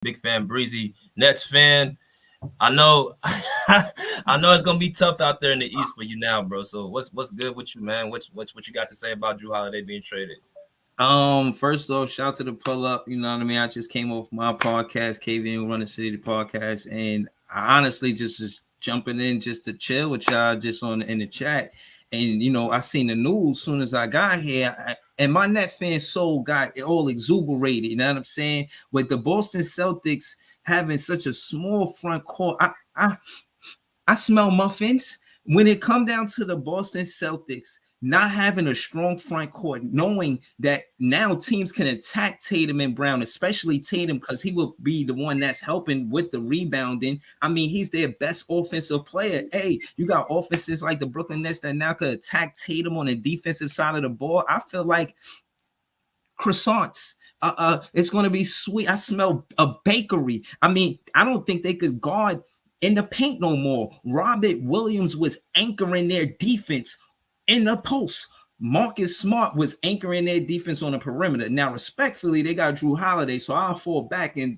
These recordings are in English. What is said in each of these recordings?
Big fan, Breezy, Nets fan. I know, I know it's gonna be tough out there in the East for you now, bro. So what's good with you, man? What you got to say about Drew Holiday being traded? First off, shout out to the pull up. You know what I mean? I just came off my podcast, KVN Run the City podcast, and I honestly just jumping in just to chill with y'all just on in the chat. And you know, I seen the news as soon as I got here, and my net fan soul got all exuberated. You know what I'm saying? With the Boston Celtics having such a small front court, I smell muffins when it come down to the Boston Celtics not having a strong front court, knowing that now teams can attack Tatum and Brown, especially Tatum, because he will be the one that's helping with the rebounding. I mean, he's their best offensive player. Hey, you got offenses like the Brooklyn Nets that now could attack Tatum on the defensive side of the ball. I feel like croissants. It's going to be sweet. I smell a bakery. I mean, I don't think they could guard in the paint no more. Robert Williams was anchoring their defense in the post. Marcus Smart was anchoring their defense on the perimeter. Now, respectfully, they got Drew Holiday, so I'll fall back and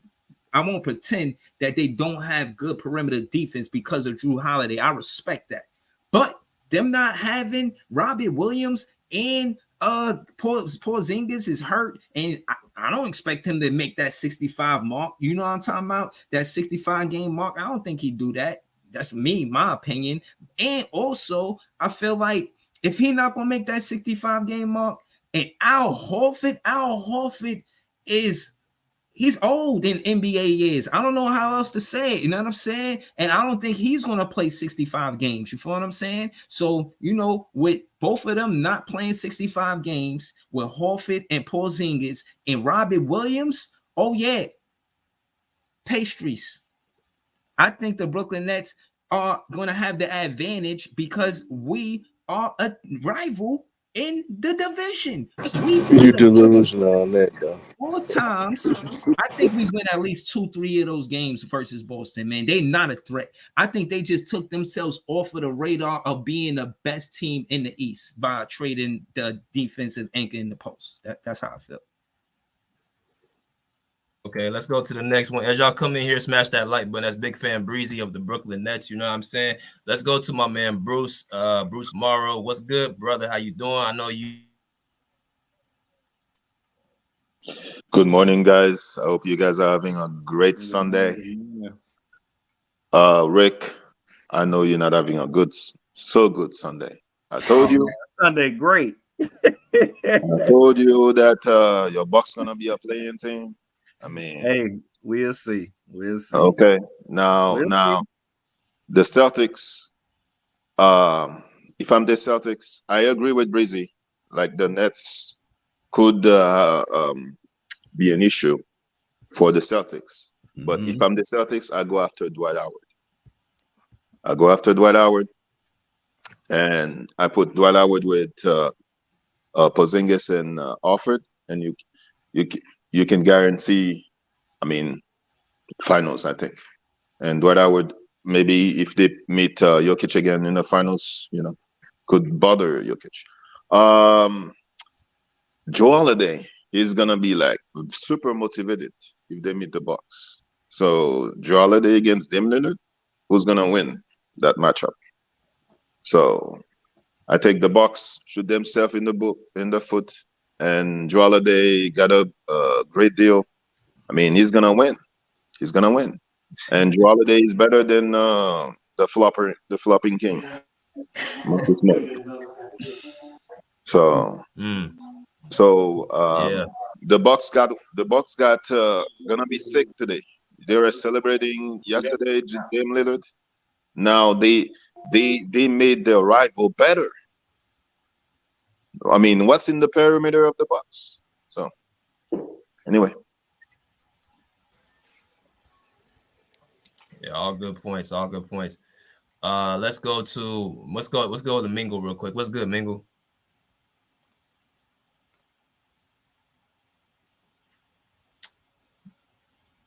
I won't pretend that they don't have good perimeter defense because of Drew Holiday. I respect that. But them not having Robert Williams and Porzingis is hurt, and I don't expect him to make that 65 mark. You know what I'm talking about? That 65 game mark. I don't think he'd do that. That's me, my opinion. And also, I feel like if he's not gonna make that 65 game mark, and Al Horford is he's old in NBA years. I don't know how else to say it. You know what I'm saying? And I don't think he's going to play 65 games. You feel what I'm saying? So, you know, with both of them not playing 65 games, with Horford and Porzingis and Robert Williams, oh, yeah, pastries. I think the Brooklyn Nets are going to have the advantage because we are a rival in the division. You delusional on that, though. 4 times. I think we win at least 2-3 of those games versus Boston, man. They're not a threat. I think they just took themselves off of the radar of being the best team in the East by trading the defensive anchor in the post. That's how I feel. Okay, let's go to the next one. As y'all come in here, smash that like button. That's Big Fan Breezy of the Brooklyn Nets. You know what I'm saying? Let's go to my man Bruce. Bruce Morrow. What's good, brother? How you doing? I know you. Good morning, guys. I hope you guys are having a great Sunday. Rick, I know you're not having a good Sunday. I told you. Sunday, great. I told you that your Bucks gonna be a playing team. I mean, hey, we'll see. We'll see. Okay, now the Celtics. If I'm the Celtics, I agree with Breezy. Like the Nets could be an issue for the Celtics, but if I'm the Celtics, I go after Dwight Howard. And I put Dwight Howard with Porzingis and Horford, and you can guarantee, I mean, finals, I think. And Dwight Howard, maybe if they meet Jokic again in the finals, you know, could bother Jokic. Joe Holiday is gonna be like super motivated if they meet the Bucks. So Joe Holiday against Dame Lillard, who's gonna win that matchup? So I think the Bucks shoot themselves in the foot, and Joe Holiday got a great deal. I mean, he's gonna win. And Joe Holiday is better than the flopping king. So the Bucks got gonna be sick today. They were celebrating yesterday, Dame Lillard. Now they made their rival better. I mean, what's in the perimeter of the Bucks? So anyway. Yeah, all good points. Let's go to Mingle real quick. What's good, Mingle?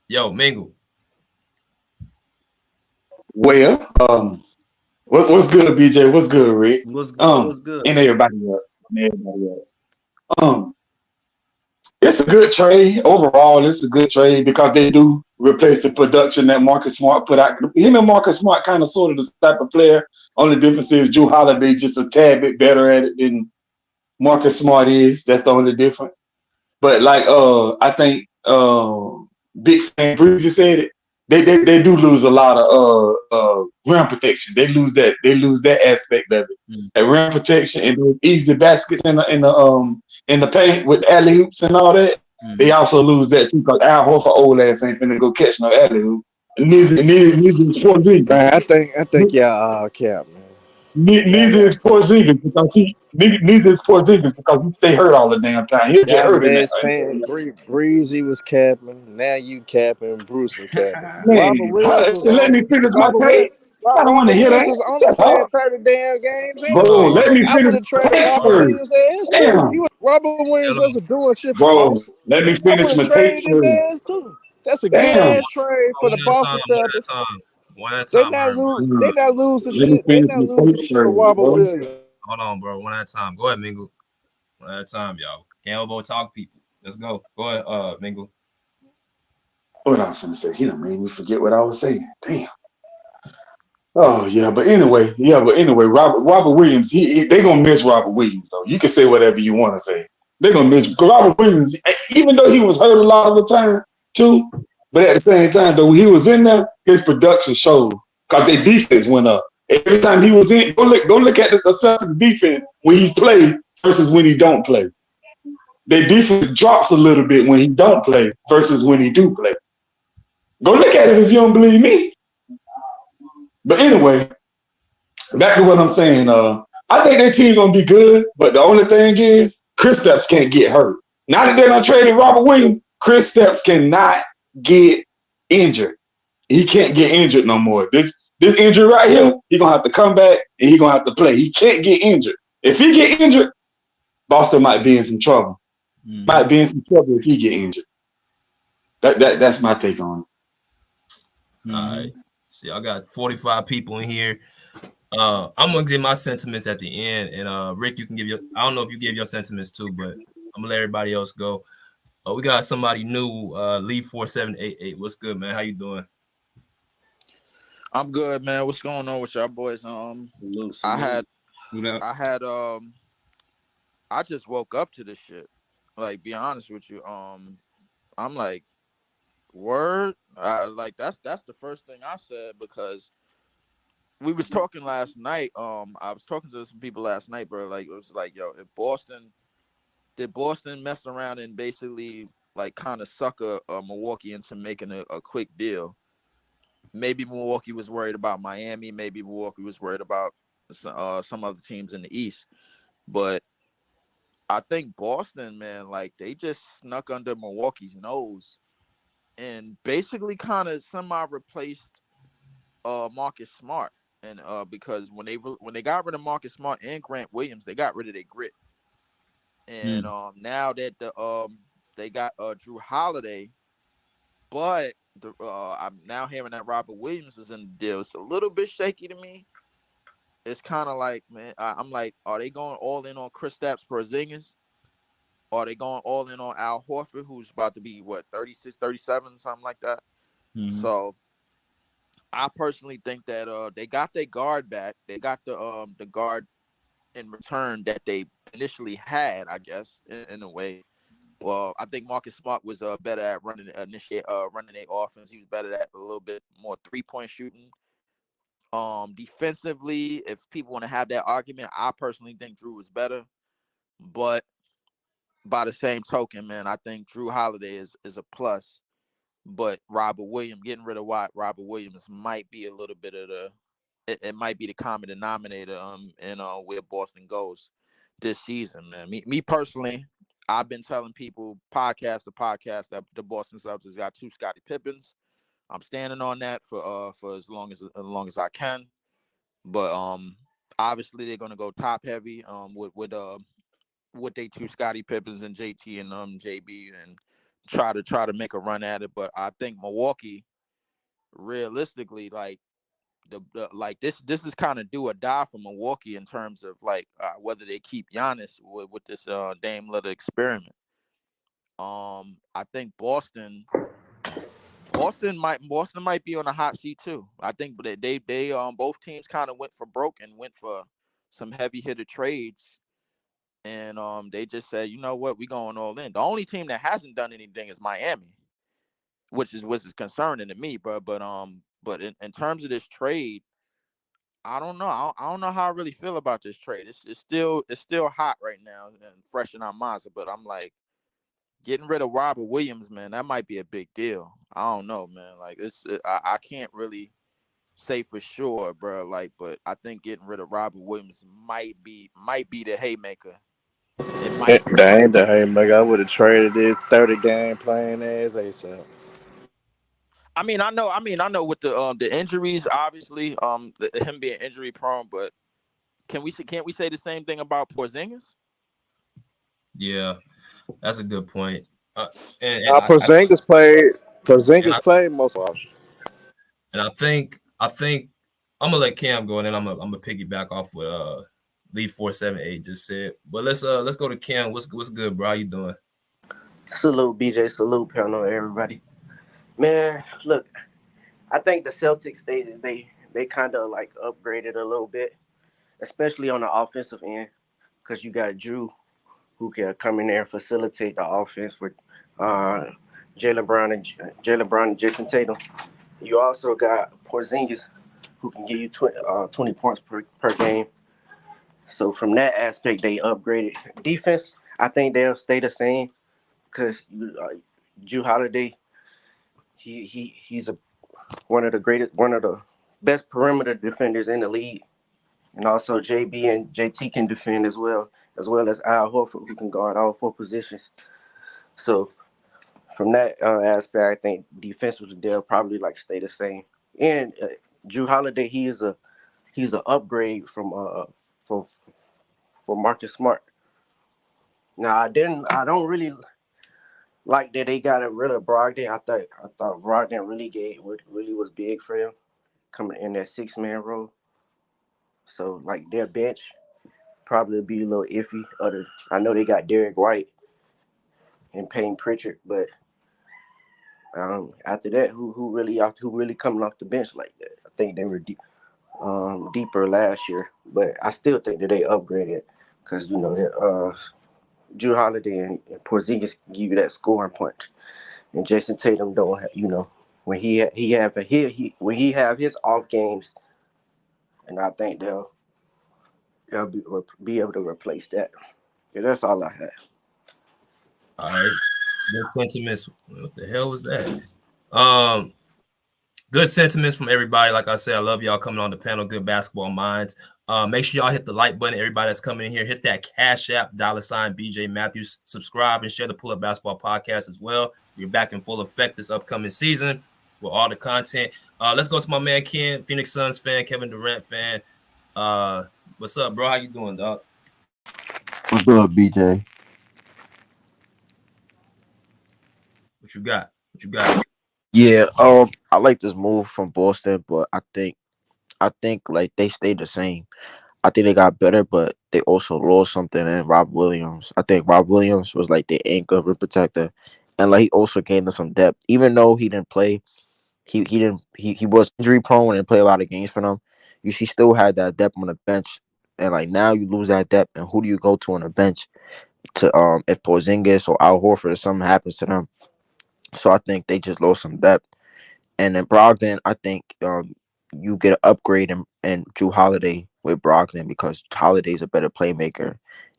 Yo, Mingle. Well, what's good, BJ? What's good, Rick? What's good? And everybody else. It's a good trade overall. It's a good trade because they do replace the production that Marcus Smart put out. Him and Marcus Smart kind of sort of the type of player. Only difference is Drew Holiday just a tad bit better at it than Marcus Smart is. That's the only difference. But like I think Big Fan Breezy said it. They do lose a lot of rim protection. They lose that aspect of it. That rim protection and those easy baskets in the paint with alley hoops and all that. They also lose that too because Al Horford old ass ain't finna go catch no alley hoop. Neither is Porzingis. Man, I think y'all cap, man. Neither is Porzingis because he stay hurt all the damn time. He'll get hurt in that. Breezy was capping. Now you capping. Bruce was capping. Man, let me finish my tape. I don't want to hear that. Was only playing 30 damn games. Bro, let me finish my tape first. Damn. Robert Williams wasn't doing shit for Bro, Boston. let me finish my tape first. That's a good ass trade for the Boston Celtics. They not losing shit. They not losing shit for Robert Williams. Hold on, bro. One at a time. Go ahead, Mingle. One at a time, y'all. Can't elbow talk people. Let's go. Go ahead, Mingle. What I was gonna say? He done made me forget what I was saying. Damn. Oh yeah, but anyway, Robert Williams. They gonna miss Robert Williams though. You can say whatever you want to say. They're gonna miss Robert Williams, even though he was hurt a lot of the time too. But at the same time, though, when he was in there, his production showed because their defense went up. Every time he was in, go look at the Celtics defense when he played versus when he don't play. Their defense drops a little bit when he don't play versus when he do play. Go look at it if you don't believe me. But anyway, back to what I'm saying. I think their team gonna be good, but the only thing is Kristaps can't get hurt. Now that they done traded Robert Williams, Kristaps cannot get injured. He can't get injured no more. This injury right here, he gonna have to come back and he gonna have to play. He can't get injured. If he get injured, Boston might be in some trouble. Might be in some trouble if he get injured. That's my take on it. All right. See, I got 45 people in here. I'm gonna give my sentiments at the end, and Rick, you can give your. I don't know if you gave your sentiments too, but I'm gonna let everybody else go. We got somebody new, Lee 4788. What's good, man? How you doing? I'm good, man. What's going on with y'all boys? I just woke up to this shit. Like, be honest with you. I'm like, word. Like that's the first thing I said because we was talking last night. I was talking to some people last night, bro. Like it was like, yo, if Did Boston mess around and basically like kind of sucker Milwaukee into making a quick deal? Maybe Milwaukee was worried about Miami. Maybe Milwaukee was worried about some other teams in the East. But I think Boston, man, like they just snuck under Milwaukee's nose and basically kind of semi-replaced Marcus Smart. And because when they got rid of Marcus Smart and Grant Williams, they got rid of their grit. And now that they got Drew Holiday, but I'm now hearing that Robert Williams was in the deal. It's a little bit shaky to me. It's kind of like, man, I'm like, are they going all in on Kristaps Porzingis? Are they going all in on Al Horford, who's about to be, 36, 37, something like that? So I personally think that they got their guard back. They got the guard in return that they initially had, I guess, in a way. Well, I think Marcus Smart was better at running their offense. He was better at a little bit more three-point shooting. Defensively, if people want to have that argument, I personally think Drew was better. But by the same token, man, I think Drew Holiday is a plus. But getting rid of Robert Williams might be a little bit of it might be the common denominator in where Boston goes this season, man. Me personally, I've been telling people podcast to podcast that the Boston Celtics got 2 Scottie Pippens. I'm standing on that for as long as I can. But obviously they're gonna go top heavy with they 2 Scottie Pippens and JT and JB and try to make a run at it. But I think Milwaukee, realistically, like this is kind of do or die for Milwaukee in terms of like whether they keep Giannis with this Dame Lillard experiment. I think Boston Boston might be on a hot seat too. I think they both teams kind of went for broke and went for some heavy hitter trades, and they just said, you know what, we going all in. The only team that hasn't done anything is Miami, which is concerning to me, bro. But in terms of this trade, I don't know. I don't know how I really feel about this trade. It's still hot right now and fresh in our minds. But I'm like, getting rid of Robert Williams, man, that might be a big deal. I don't know, man. Like I can't really say for sure, bro. Like, but I think getting rid of Robert Williams might be the haymaker. It might. That ain't the haymaker. I would have traded this 30 game playing as ASAP. I mean, I know with the injuries, obviously, him being injury prone, but can't we say the same thing about Porzingis? Yeah, that's a good point. Porzingis played most of it. And I think I'm gonna let Cam go, and then I'm gonna piggyback off what Lee 478 just said. But let's go to Cam. What's good, bro? How you doing? Salute, BJ. Salute, panel, everybody. Man, look, I think the Celtics they kind of like upgraded a little bit, especially on the offensive end, because you got Drew, who can come in there and facilitate the offense with Jaylen Brown and Jason Tatum. You also got Porzingis, who can give you 20 points per game. So from that aspect, they upgraded. Defense, I think they'll stay the same because Jrue Holiday, he's one of the best perimeter defenders in the league, and also JB and JT can defend as well as Al Horford, who can guard all four positions. So from that aspect, I think defensively they'll probably like stay the same. And Jrue Holiday, he's an upgrade from Marcus Smart. Now I don't really like that they got rid of Brogdon. I thought Brogdon really was big for them coming in that 6-man role. So like their bench probably be a little iffy. I know they got Derek White and Payne Pritchard, but after that, who really coming off the bench like that? I think they were deeper last year, but I still think that they upgraded because Jrue Holiday and Porzingis give you that scoring punch, and Jason Tatum don't have, when he have his off games, and I think they'll be able to replace that. Yeah, that's all I have. All right. Good sentiments. What the hell was that? Good sentiments from everybody. Like I said, I love y'all coming on the panel. Good basketball minds. Make sure y'all hit the like button. Everybody that's coming in here, hit that Cash App, $BJ Matthews. Subscribe and share the Pull Up Basketball podcast as well. We're back in full effect this upcoming season with all the content. Let's go to my man Ken, Phoenix Suns fan, Kevin Durant fan. What's up, bro? How you doing, dog? What's up, BJ? What you got? Yeah, I like this move from Boston, but I think like they stayed the same. I think they got better, but they also lost something in Rob Williams. I think Rob Williams was like the anchor, rim protector, and like he also gained them some depth. Even though he didn't play, he was injury prone and didn't play a lot of games for them. He still had that depth on the bench, and like now you lose that depth, and who do you go to on the bench to if Porzingis or Al Horford or something happens to them? So I think they just lost some depth. And then Brogdon, I think you get an upgrade in Jrue Holiday with Brogdon because Holiday's a better playmaker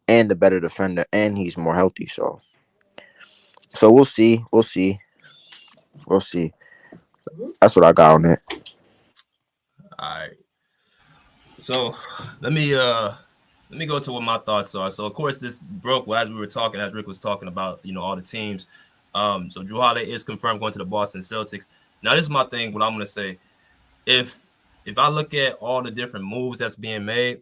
and a better defender, and he's more healthy. So we'll see. That's what I got on it. All right. So let me go to what my thoughts are. So of course this broke as we were talking, as Rick was talking about, all the teams. So Jrue Holiday is confirmed going to the Boston Celtics. Now, this is my thing, what I'm going to say. If I look at all the different moves that's being made,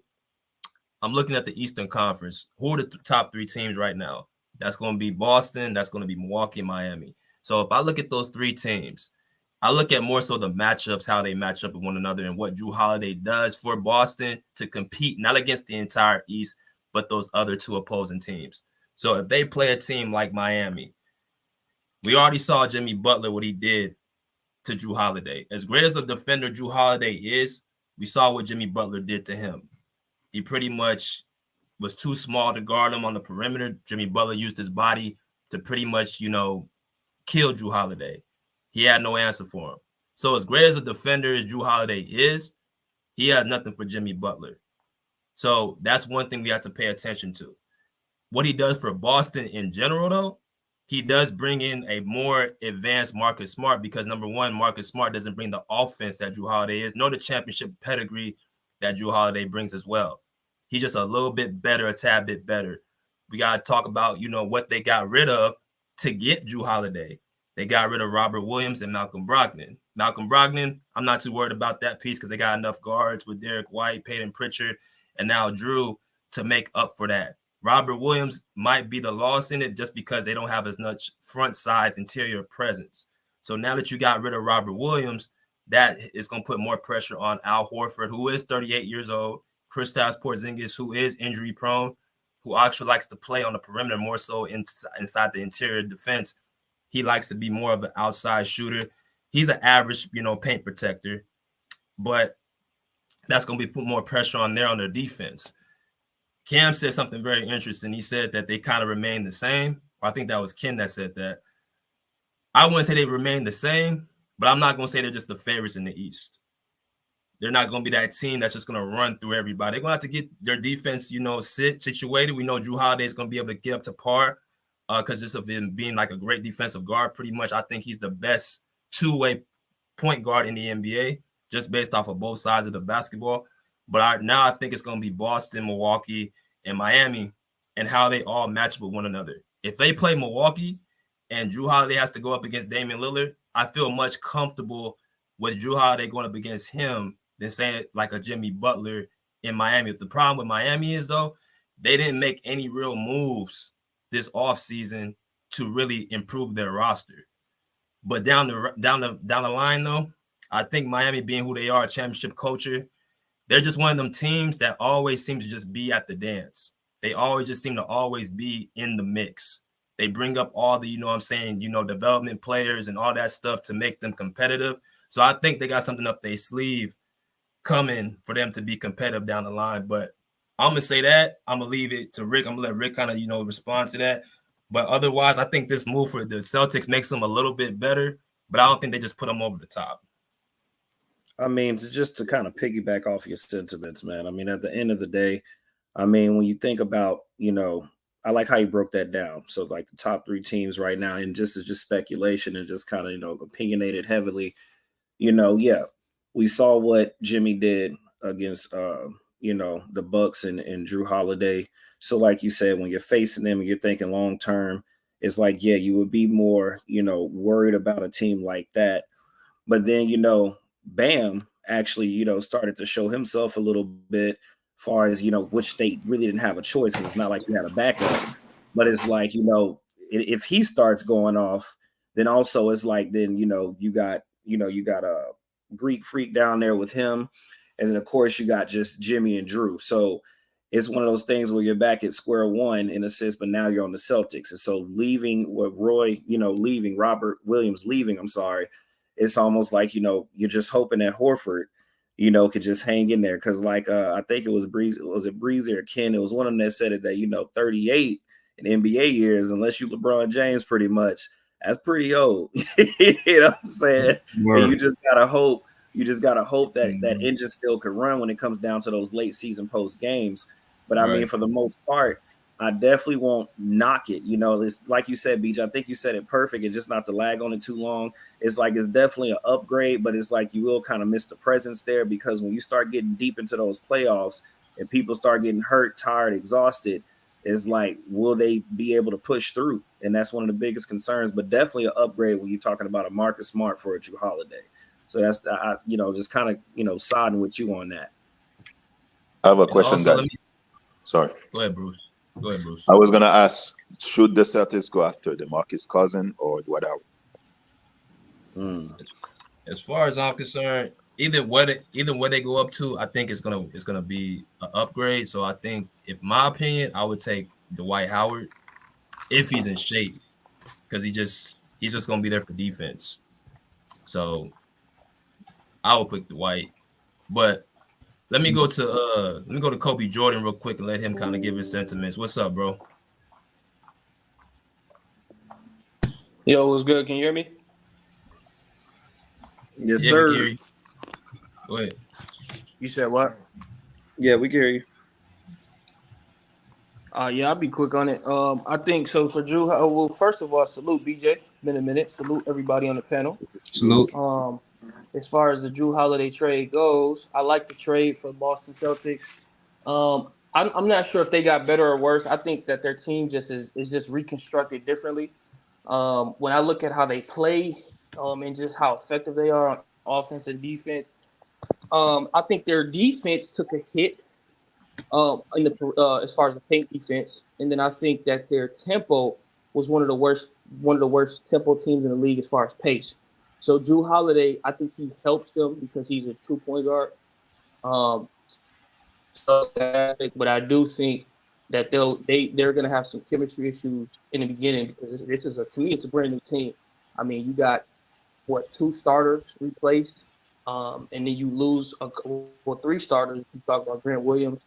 I'm looking at the Eastern Conference. Who are the top 3 teams right now? That's going to be Boston. That's going to be Milwaukee and Miami. So if I look at those 3 teams, I look at more so the matchups, how they match up with one another and what Jrue Holiday does for Boston to compete, not against the entire East, but those other 2 opposing teams. So if they play a team like Miami, we already saw Jimmy Butler, what he did to Jrue Holiday. As great as a defender Jrue Holiday is, we saw what Jimmy Butler did to him. He pretty much was too small to guard him on the perimeter. Jimmy Butler used his body to pretty much, kill Jrue Holiday. He had no answer for him. So as great as a defender as Jrue Holiday is, he has nothing for Jimmy Butler. So that's one thing we have to pay attention to. What he does for Boston in general, though, he does bring in a more advanced Marcus Smart because, number one, Marcus Smart doesn't bring the offense that Jrue Holiday is, nor the championship pedigree that Jrue Holiday brings as well. He's just a little bit better, a tad bit better. We got to talk about, what they got rid of to get Jrue Holiday. They got rid of Robert Williams and Malcolm Brogdon. Malcolm Brogdon, I'm not too worried about that piece because they got enough guards with Derek White, Peyton Pritchard, and now Jrue to make up for that. Robert Williams might be the loss in it just because they don't have as much front size interior presence. So now that you got rid of Robert Williams, that is going to put more pressure on Al Horford, who is 38 years old, Kristaps Porzingis, who is injury prone, who actually likes to play on the perimeter more so inside the interior defense. He likes to be more of an outside shooter. He's an average, paint protector, but that's going to be put more pressure on their defense. Cam said something very interesting. He said that they kind of remain the same. I think that was Ken that said that. I wouldn't say they remain the same, but I'm not going to say they're just the favorites in the East. They're not going to be that team that's just going to run through everybody. They're going to have to get their defense, situated. We know Jrue Holiday is going to be able to get up to par because just of him being like a great defensive guard, pretty much. I think he's the best two-way point guard in the NBA, just based off of both sides of the basketball. But I think it's going to be Boston, Milwaukee, and Miami and how they all match up with one another. If they play Milwaukee and Jrue Holiday has to go up against Damian Lillard, I feel much comfortable with Jrue Holiday going up against him than saying like a Jimmy Butler in Miami. The problem with Miami is, though, they didn't make any real moves this offseason to really improve their roster. But down the line, though, I think Miami, being who they are, a championship culture, they're just one of them teams that always seem to just be at the dance. They always just seem to always be in the mix. They bring up all the, development players and all that stuff to make them competitive. So I think they got something up their sleeve coming for them to be competitive down the line. But I'm going to say that. I'm going to leave it to Rick. I'm going to let Rick kind of, respond to that. But otherwise, I think this move for the Celtics makes them a little bit better, but I don't think they just put them over the top. I mean, just to kind of piggyback off your sentiments, man. I mean, at the end of the day, I mean, when you think about, I like how you broke that down. So like the top three teams right now, and just is just speculation and just kind of, opinionated heavily, yeah, we saw what Jimmy did against, the Bucks and Jrue Holiday. So like you said, when you're facing them and you're thinking long term, it's like, yeah, you would be more, worried about a team like that. But then, Bam actually, started to show himself a little bit far as, which they really didn't have a choice. It's not like you had a backup, but it's like, if he starts going off, then also it's like, then, you got a Greek Freak down there with him. And then of course you got just Jimmy and Jrue. So it's one of those things where you're back at square one in a sense, but now you're on the Celtics. And so Robert Williams leaving, it's almost like, you're just hoping that Horford, could just hang in there. Cause like, I think it was Breezy or Ken? It was one of them that said it that, 38 in NBA years, unless you LeBron James, pretty much, that's pretty old. You know what I'm saying? And you just gotta hope that that engine still could run when it comes down to those late season post games. But I mean, for the most part, I definitely won't knock it. It's like you said, BJ, I think you said it perfect. And just not to lag on it too long. It's like, it's definitely an upgrade, but it's like, you will kind of miss the presence there because when you start getting deep into those playoffs and people start getting hurt, tired, exhausted, it's like, will they be able to push through? And that's one of the biggest concerns, but definitely an upgrade when you're talking about a Marcus Smart for a Jrue Holiday. So that's, just kind of, siding with you on that. I have a question. Sorry. Go ahead, Bruce. I was going to ask, should the Celtics go after DeMarcus Cousins or Dwight Howard? As far as I'm concerned, either where they go up to, I think it's gonna be an upgrade. So I think, in my opinion, I would take Dwight Howard if he's in shape, because he's just gonna be there for defense. So I would pick Dwight. But let me go to Kobe Jordan real quick and let him kind of give his sentiments. What's up, bro? Yo, what's good? Can you hear me? Yes, Yeah, sir. we can hear you. Go ahead. You said what? Yeah, we can hear you. Yeah, I'll be quick on it. I think so for Drew. Well, first of all, salute BJ. Been a minute. Salute everybody on the panel. Salute. As far as the Drew Holiday trade goes, I like the trade for Boston Celtics. I'm not sure if they got better or worse. I think that their team just is just reconstructed differently. When I look at how they play, and just how effective they are on offense and defense, I think their defense took a hit in the as far as the paint defense, and then I think that their tempo was one of the worst tempo teams in the league as far as pace. So Drew Holiday, I think he helps them because he's a true point guard. But I do think that they're gonna have some chemistry issues in the beginning because to me it's a brand new team. I mean, you got 2 starters replaced, and then you lose 3 starters. You talk about Grant Williams,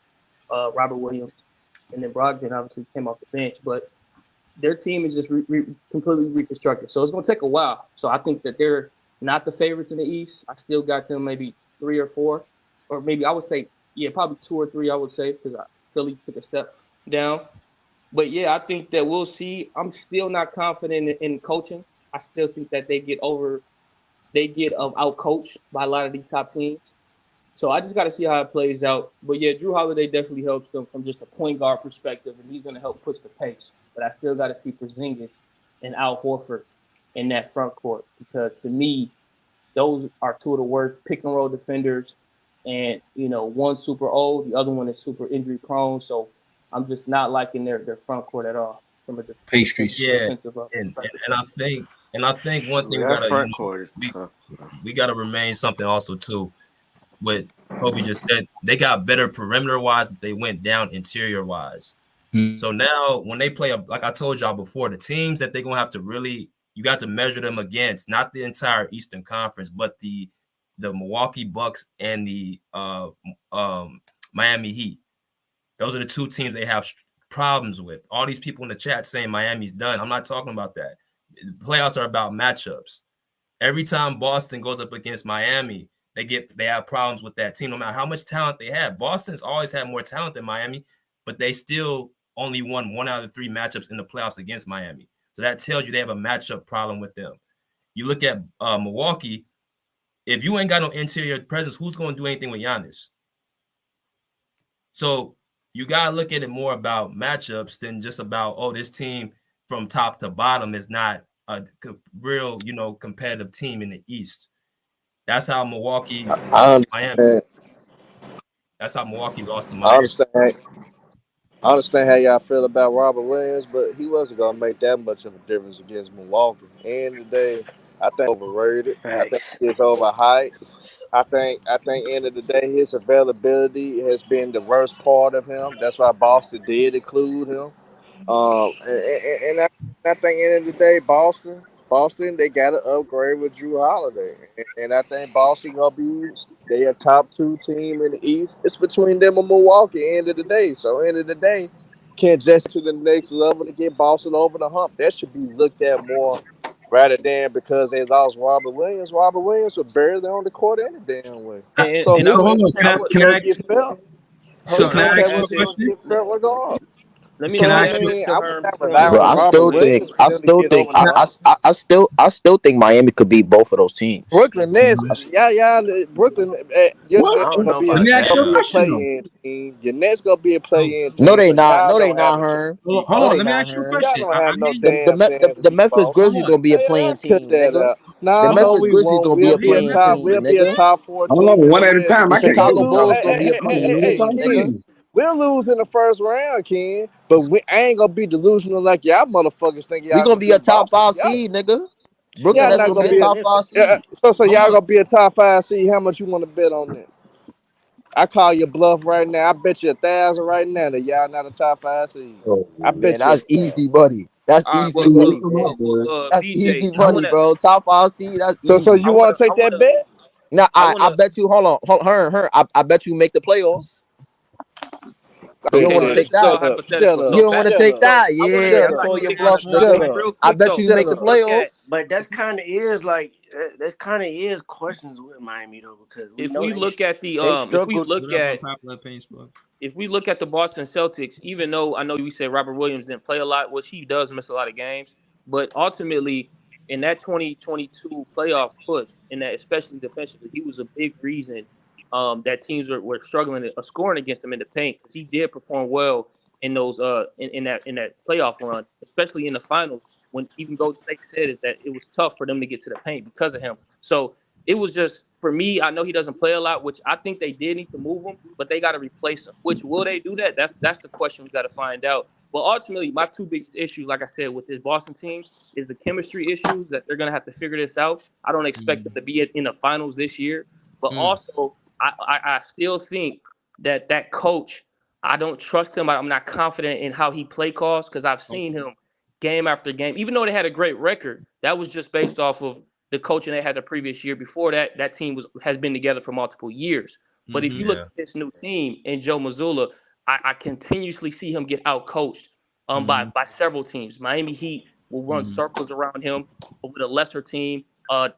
Robert Williams, and then Brogdon obviously came off the bench, but their team is just completely reconstructed. So it's going to take a while. So I think that they're not the favorites in the East. I still got them maybe 3 or 4, or maybe I would say, probably 2 or 3, I would say, because Philly took a step down. But, I think that we'll see. I'm still not confident in coaching. I still think that they get out-coached by a lot of these top teams. So I just got to see how it plays out. But, Drew Holiday definitely helps them from just a point guard perspective, and he's going to help push the pace. But I still got to see Porzingis and Al Horford in that front court because, to me, those are 2 of the worst pick-and-roll defenders. And, one's super old, the other one is super injury-prone. So I'm just not liking their front court at all from a pastries. And I think one thing we gotta remain something also too. What Kobe just said, they got better perimeter wise, but they went down interior wise. So now when they play, like I told y'all before, the teams that they're gonna have to you got to measure them against, not the entire Eastern Conference, but the Milwaukee Bucks and the Miami Heat. Those are the 2 teams they have problems with. All these people in the chat saying Miami's done. I'm not talking about that. The playoffs are about matchups. Every time Boston goes up against Miami, they have problems with that team, no matter how much talent they have. Boston's always had more talent than Miami, but they still only won 1 out of 3 matchups in the playoffs against Miami. So that tells you they have a matchup problem with them. You look at Milwaukee, if you ain't got no interior presence, who's going to do anything with Giannis? So you got to look at it more about matchups than just about, this team from top to bottom is not a real, competitive team in the East. That's how Milwaukee Miami. That's how Milwaukee lost to Miami. I understand how y'all feel about Robert Williams, but he wasn't gonna make that much of a difference against Milwaukee. And today, I think overrated. I think he's overhyped. I think end of the day, his availability has been the worst part of him. That's why Boston did include him. And I think end of the day, Boston, they got to upgrade with Drew Holiday, and I think Boston gonna be a top 2 team in the East. It's between them and Milwaukee. End of the day, so end of the day, can't just to the next level to get Boston over the hump. That should be looked at more rather than because they lost Robert Williams. Robert Williams was barely on the court any damn way. So hold on, can I get felt? So can I ask you a question? Let me Can I ask actually? Bro, I still think Miami could beat both of those teams. Brooklyn Nets, Brooklyn. Your Nets gonna be a play-in team. Your Nets gonna be a play-in team. No, they not. No, they not, Herm. Hold on, let me ask you a question. Y'all don't have no damn chance. The Memphis Grizzlies gonna be a playing team, nigga. The Memphis Grizzlies gonna be a playing team, We'll be a top 4 team. Hold on, one at a time. The Chicago Bulls gonna be a playing team, nigga. We'll lose in the first round, Ken, but I ain't gonna be delusional like y'all motherfuckers think y'all. We gonna be a top 5 seed, nigga. Brooklyn that's gonna be a top 5 seed. So y'all gonna be a top 5 seed. How much you want to bet on that? I call your bluff right now. I bet you 1,000 right now that y'all not a top 5 seed. I bet that's easy, buddy. That's All right, easy money, man. That's BJ, easy I money, wanna, bro. Top 5 seed, that's So easy. you want to take that bet? Now I I wanna. bet you. Hold on, her. I bet you make the playoffs. You don't Okay, want to so this take is still that. hypothetical. You So don't want to back. take So that. I want to Yeah, get I my told you take on the bluff, point nigga. real I quick bet though. you make the Look at playoffs. But that's kind of is like that kind of is questions with Miami though, because we if know we look at the they if we struggled. look at if we look at the Boston Celtics, even though I know we said Robert Williams didn't play a lot, which he does miss a lot of games, but ultimately in that 2022 playoff push, in that especially defensively, he was a big reason that teams were struggling scoring against him in the paint because he did perform well in those in that playoff run, especially in the finals when even Golden State said it, that it was tough for them to get to the paint because of him. So it was just for me. I know he doesn't play a lot, which I think they did need to move him, but they got to replace him. Which will they do that? That's the question we got to find out. But ultimately, my two biggest issues, like I said, with this Boston team is the chemistry issues that they're gonna have to figure this out. I don't expect them to be in the finals this year, but also I still think that coach. I don't trust him. I'm not confident in how he play calls because I've seen him game after game. Even though they had a great record, that was just based off of the coaching they had the previous year. Before that, that team has been together for multiple years. But if you look at this new team and Joe Mazzulla, I continuously see him get out coached by several teams. Miami Heat will run circles around him with a lesser team.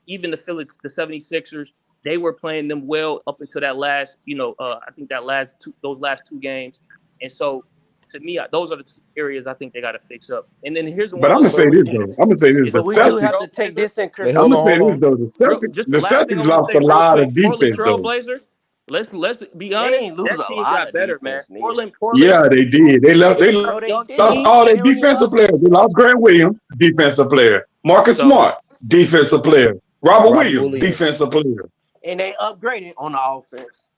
Even the 76ers, they were playing them well up until that last, I think those last two games. And so to me, those are the two areas I think they got to fix up. And then here's But one I'm other gonna say this thing. though. I'm gonna say this. The But we do Celtics. have to take this in Wait, I'm hold gonna on, say hold this on. though. The The last thing I Celtics want to lost say a real lot quick, of Portland defense though. Trailblazers. Let's be They honest. ain't lose That a team lot got of better, man. defense, nigga. Portland. Yeah, they did. They No, they lost didn't. all their They only defensive lost. players. They lost Grant Williams, defensive player. Marcus So Smart, defensive player. Robert Robert Williams, Williams. defensive player. And they upgraded on the offense.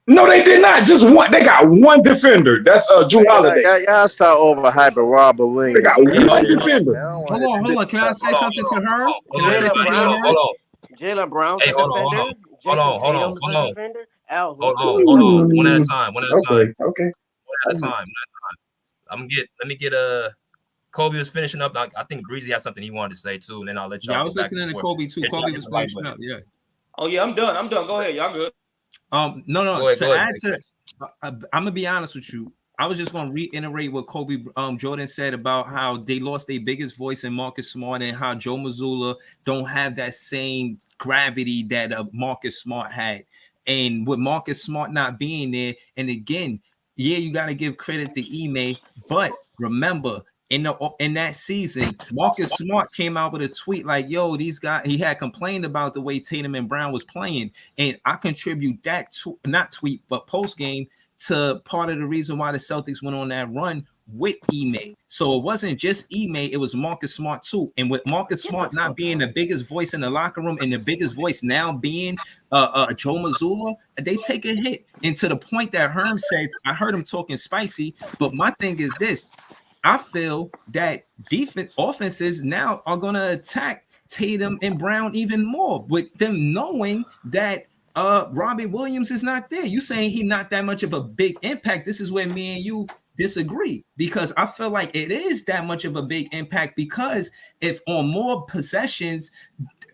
No, they did not. Just one. They got one defender. That's Drew Holiday. Y'all start overhyping Robert They Williams, got man. Hey, one hold on, defender. Man, I don't Hold want on, to hold on. Can I say something to her? Can I say everybody, something to her? Jalen Brown's Hey, a hold on, defender. hold Jason on, hold on, Tatum's hold a on, defender. Al hold Horford's a on, hold on. defender. One at a time. One at a time. Okay. One at a time. Let me get Kobe was finishing up. I think Breezy has something he wanted to say too, and then I'll let y'all Yeah, I go was back listening and to forth. Kobe too. Hit y'all Kobe hit was the like finishing button. up. Yeah. oh yeah, I'm done. Go ahead, y'all good. No. Go ahead, To go ahead. add to, I'm gonna be honest with you. I was just gonna reiterate what Kobe Jordan said about how they lost their biggest voice in Marcus Smart and how Joe Mazzulla don't have that same gravity that Marcus Smart had. And with Marcus Smart not being there, and again, yeah, you got to give credit to Ime, but remember in that season, Marcus Smart came out with a tweet like, "Yo, these guys." He had complained about the way Tatum and Brown was playing, and I contribute that to not tweet but post game to part of the reason why the Celtics went on that run with Ime. So it wasn't just Ime, it was Marcus Smart too. And with Marcus Smart not being the biggest voice in the locker room and the biggest voice now being Joe Mazzulla, they take a hit. And to the point that Herm said, I heard him talking spicy, but my thing is this. I feel that offenses now are going to attack Tatum and Brown even more with them knowing that Robbie Williams is not there. You saying he not that much of a big impact. This is where me and you disagree, because I feel like it is that much of a big impact, because if on more possessions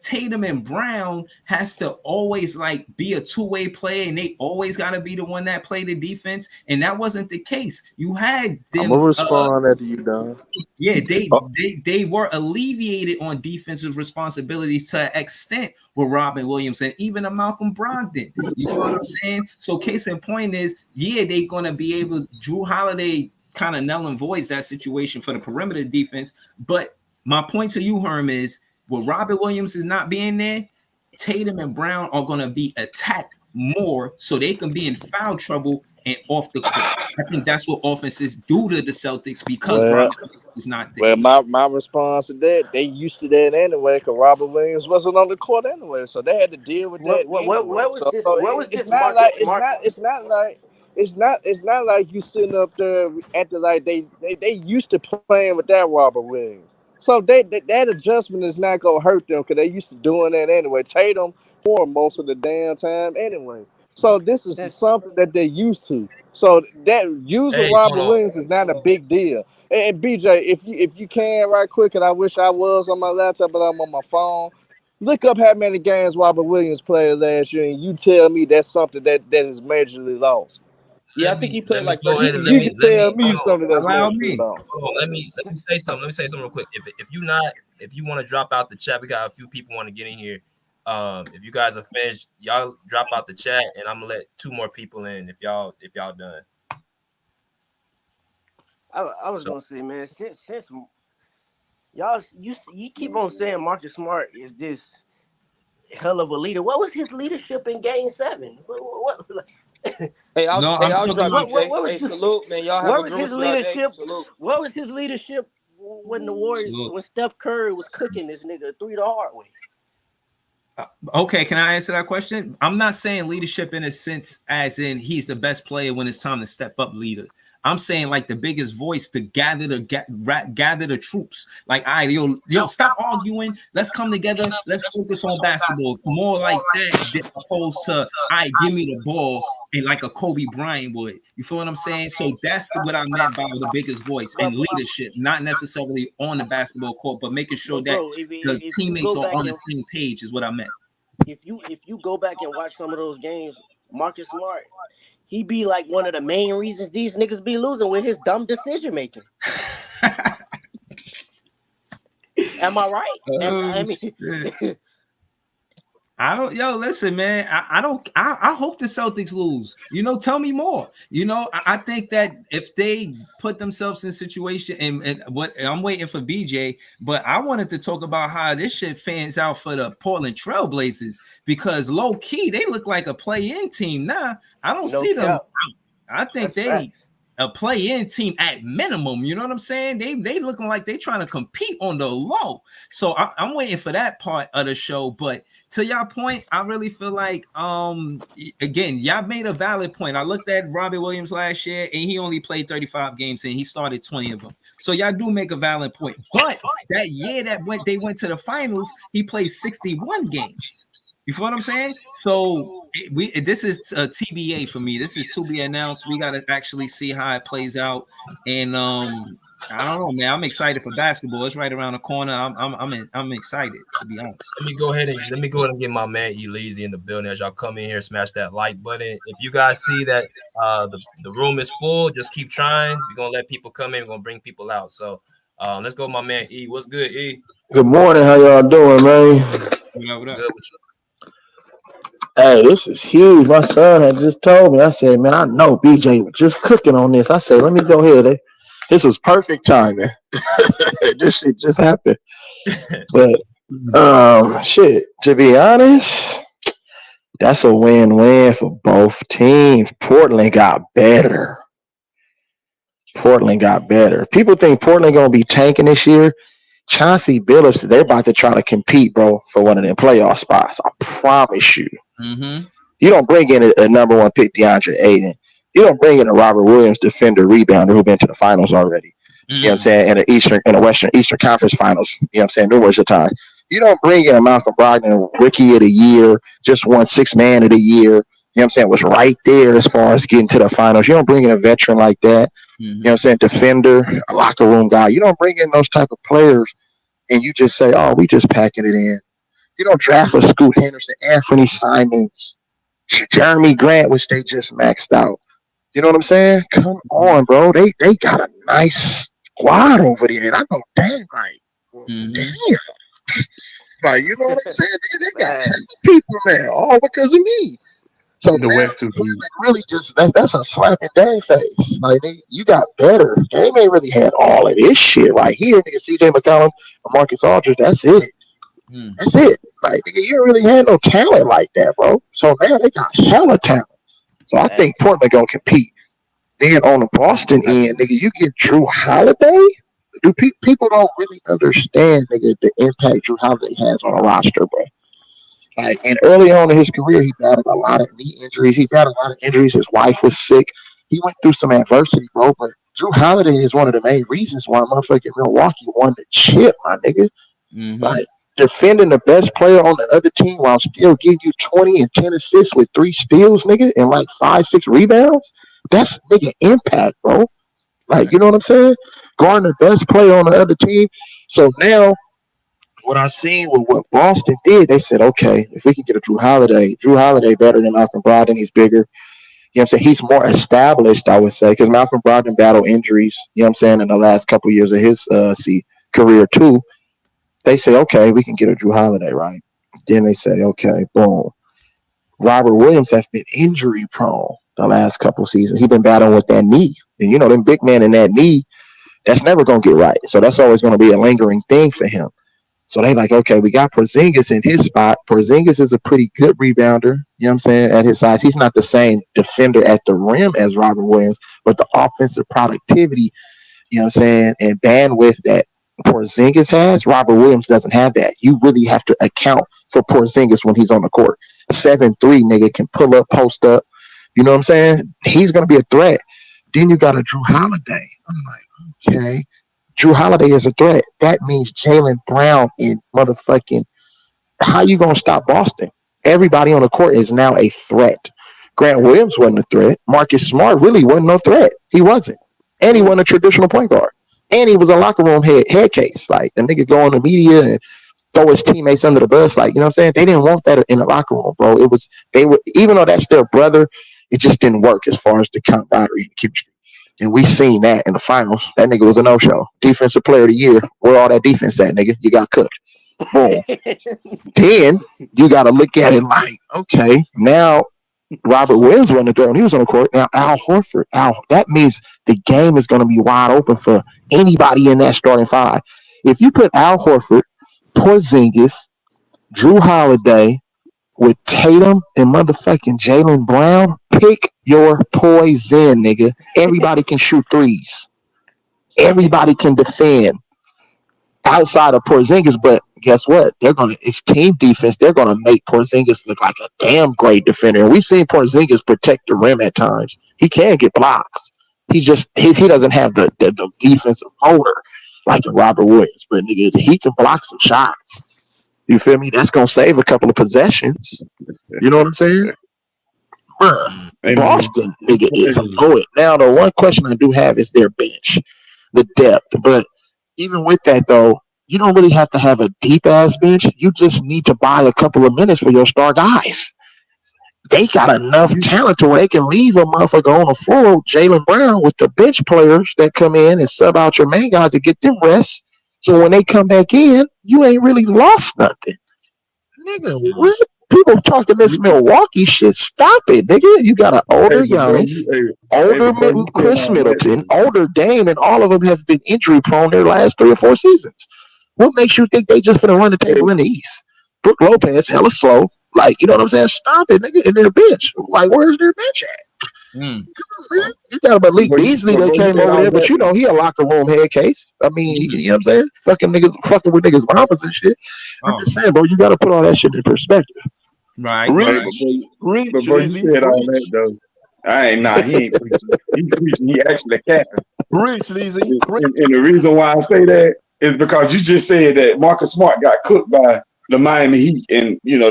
Tatum and Brown has to always like be a two-way player, and they always got to be the one that play the defense, and that wasn't the case. You had them. I'm gonna respond after you done. Yeah, they were alleviated on defensive responsibilities to an extent with Robin Williams and even a Malcolm Brogdon. You know what I'm saying? So case in point is, yeah, they're gonna be able. Drew Holiday kind of null and voids that situation for the perimeter defense. But my point to you, Herm, is with Robin Williams is not being there, Tatum and Brown are gonna be attacked more, so they can be in foul trouble and off the court. I think that's what offenses do to the Celtics because Robert Williams is not there. Well, my response to that, they used to that anyway, because Robert Williams wasn't on the court anyway, so they had to deal with that. Where was this? Where was this? It's not like you sitting up there acting like they used to playing with that Robert Williams. So that adjustment is not gonna hurt them because they used to doing that anyway. Tatum for most of the damn time anyway. So this is something that they're used to. So that using Robert Williams is not a big deal. And BJ, if you can right quick, and I wish I was on my laptop, but I'm on my phone. Look up how many games Robert Williams played last year, and you tell me that's something that is majorly lost. Yeah, I think he played like. You can tell me something that's majorly lost. Hold on, let me say something. Let me say something real quick. If you want to drop out the chat, we got a few people want to get in here. If you guys are finished, y'all drop out the chat, and I'm gonna let 2 more people in if y'all done. I was gonna say, man, since y'all you keep on saying Marcus Smart is this hell of a leader. What was his leadership in Game 7? What Hey, I'll drop you, Jay. What was salute, man. Y'all have what a was good his one tonight, leadership? Salute. What was his leadership when the Warriors, when Steph Curry was cooking this nigga 3 the hard way? Okay, can I answer that question? I'm not saying leadership in a sense as in he's the best player when it's time to step up leader. I'm saying like the biggest voice to gather the troops. Like, all right, yo, stop arguing. Let's come together. Let's focus on basketball. More like that opposed to, all right, give me the ball and like a Kobe Bryant would. You feel what I'm saying? So that's what I meant by the biggest voice and leadership, not necessarily on the basketball court, but making sure that the teammates are on the same page is what I meant. If you go back and watch some of those games, Marcus Smart, he be like one of the main reasons these niggas be losing with his dumb decision making. Am I right? I don't, listen, man. I hope the Celtics lose. Tell me more. I think that if they put themselves in a situation, and what I'm waiting for BJ, but I wanted to talk about how this shit fans out for the Portland Trailblazers because low key they look like a play-in team. Nah, I don't see them. I think they a play-in team at minimum. You know what I'm saying? They looking like they trying to compete on the low. So I'm waiting for that part of the show. But to y'all point, I really feel like again, y'all made a valid point. I looked at Robert Williams last year, and he only played 35 games, and he started 20 of them. So y'all do make a valid point. But that year they went to the finals, he played 61 games. You feel what I'm saying? So this is a TBA for me. This is to be announced. We got to actually see how it plays out. And I don't know, man. I'm excited for basketball. It's right around the corner. I'm excited, to be honest. Let me go ahead and get my man Eleazy in the building as y'all come in here. Smash that like button. If you guys see that the room is full, just keep trying. We're gonna let people come in. We're gonna bring people out. So let's go, my man E. What's good, E? Good morning. How y'all doing, man? What up? Good with you. Hey, this is huge. My son had just told me. I said, man, I know BJ was just cooking on this. I said, let me go ahead. This was perfect timing. This shit just happened. But shit, to be honest, that's a win-win for both teams. Portland got better. People think Portland gonna be tanking this year. Chauncey Billups, they're about to try to compete, bro, for one of them playoff spots. I promise you. Mm-hmm. You don't bring in a number 1 pick, DeAndre Ayton. You don't bring in a Robert Williams defender, rebounder who's been to the finals already. Mm-hmm. You know what I'm saying? In the Eastern Conference Finals. You know what I'm saying? Numerous of times. You don't bring in a Malcolm Brogdon, Rookie of the Year, just won 6th Man of the Year. You know what I'm saying? Was right there as far as getting to the finals. You don't bring in a veteran like that. Mm-hmm. You know what I'm saying? Defender, a locker room guy. You don't bring in those type of players and you just say, oh, we just packing it in. You don't draft a Scoot Henderson, Anthony Simons, Jeremy Grant, which they just maxed out. You know what I'm saying? Come on, bro. They got a nice squad over there. And I know damn right. Mm-hmm. Damn. Like, you know what I'm saying? They got people, man, all because of me. So the West really just that's a slap in their face. Like you got better. They ain't really had all of this shit right here. Nigga, CJ McCollum or Marcus Aldridge. That's it. That's it. Like nigga, you don't really had no talent like that, bro. So now they got hella talent. So I think Portland gonna compete. Then on the Boston end, nigga, you get Drew Holiday. Do people don't really understand, nigga, the impact Drew Holiday has on a roster, bro. Like, and early on in his career, he battled a lot of knee injuries. His wife was sick. He went through some adversity, bro. But Drew Holiday is one of the main reasons why motherfucking Milwaukee won the chip, my nigga. Mm-hmm. Like, defending the best player on the other team while still giving you 20 and 10 assists with 3 steals, nigga, and like 5-6 rebounds. That's nigga impact, bro. Like, you know what I'm saying? Guarding the best player on the other team. So now, what I seen with what Boston did, they said, okay, if we can get a Drew Holiday better than Malcolm Brogdon, he's bigger. You know what I'm saying? He's more established, I would say, because Malcolm Brogdon battled injuries, you know what I'm saying, in the last couple of years of his career too. They say, okay, we can get a Drew Holiday, right? Then they say, okay, boom. Robert Williams has been injury prone the last couple of seasons. He's been battling with that knee. And, you know, them big men in that knee, that's never going to get right. So that's always going to be a lingering thing for him. So they like, okay, we got Porzingis in his spot. Porzingis is a pretty good rebounder, you know what I'm saying, at his size. He's not the same defender at the rim as Robert Williams, but the offensive productivity, you know what I'm saying, and bandwidth that Porzingis has, Robert Williams doesn't have that. You really have to account for Porzingis when he's on the court. 7'3", nigga, can pull up, post up. You know what I'm saying? He's going to be a threat. Then you got a Drew Holiday. I'm like, okay. Drew Holiday is a threat. That means Jaylen Brown in motherfucking. How you gonna stop Boston? Everybody on the court is now a threat. Grant Williams wasn't a threat. Marcus Smart really wasn't no threat. He wasn't, and he wasn't a traditional point guard. And he was a locker room head case. Like the nigga go on the media and throw his teammates under the bus. Like, you know what I'm saying? They didn't want that in the locker room, bro. They were even though that's their brother, it just didn't work as far as the camaraderie and chemistry. And we seen that in the finals. That nigga was a no-show. Defensive player of the year. Where all that defense at, nigga? You got cooked. Boom. Then you got to look at it like, okay, now Robert Williams wasn't there when he was on the court. Now Al Horford. That means the game is going to be wide open for anybody in that starting five. If you put Al Horford, Porzingis, Drew Holiday with Tatum and motherfucking Jaylen Brown, pick your poison, nigga. Everybody can shoot threes. Everybody can defend outside of Porzingis, but guess what? It's team defense. They're gonna make Porzingis look like a damn great defender. And we've seen Porzingis protect the rim at times. He can get blocks. He doesn't have the defensive motor like a Robert Williams, but nigga, he can block some shots. You feel me? That's gonna save a couple of possessions. You know what I'm saying? Bruh, Boston, nigga, is loaded. Now, the one question I do have is their bench, the depth. But even with that, though, you don't really have to have a deep-ass bench. You just need to buy a couple of minutes for your star guys. They got enough talent to where they can leave a motherfucker on the floor, Jaylen Brown, with the bench players that come in and sub out your main guys to get them rest. So when they come back in, you ain't really lost nothing. Nigga, what? People talking this Milwaukee shit. Stop it, nigga. You got an older Giannis, older Chris Middleton, older Dame, and all of them have been injury prone their last 3 or 4 seasons. What makes you think they just gonna run the table in the East? Brook Lopez, hella slow. Like, you know what I'm saying? Stop it, nigga. In their bench. Like, where's their bench at? Come on, man. You got Malik Beasley that came over there, but you know he a locker room head case. I mean, you know what I'm saying? Fucking with niggas' mamas and shit. I'm just saying, bro, you got to put all that shit in perspective. Right. Before you said all that, though, he ain't preaching. He's preaching. He actually capping. And the reason why I say that is because you just said that Marcus Smart got cooked by the Miami Heat, and you know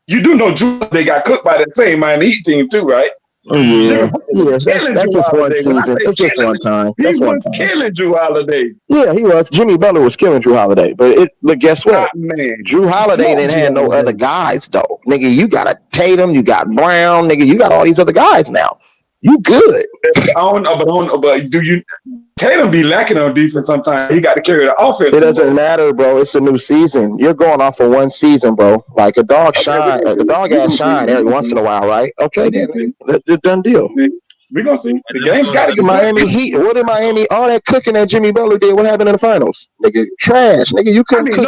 you do know they got cooked by that same Miami Heat team too, right? Yeah, that's just one season. It's just one time. He was killing Drew Holiday. Yeah, he was. Jimmy Butler was killing Drew Holiday. But guess what? Drew Holiday didn't have no other guys, though. Nigga, you got a Tatum, you got Brown, nigga, you got all these other guys now. You good. But do you Tatum be lacking on defense sometimes. He got to carry the offense. It doesn't matter, bro. It's a new season. You're going off of one season, bro. Like a dog shine. A dog has shine every once in a while, right? Okay, then. That's a done deal. We're going to see. The game's got to get Miami Heat. What did Miami, all that cooking that Jimmy Butler did, what happened in the finals? Nigga, trash. Nigga, you couldn't cook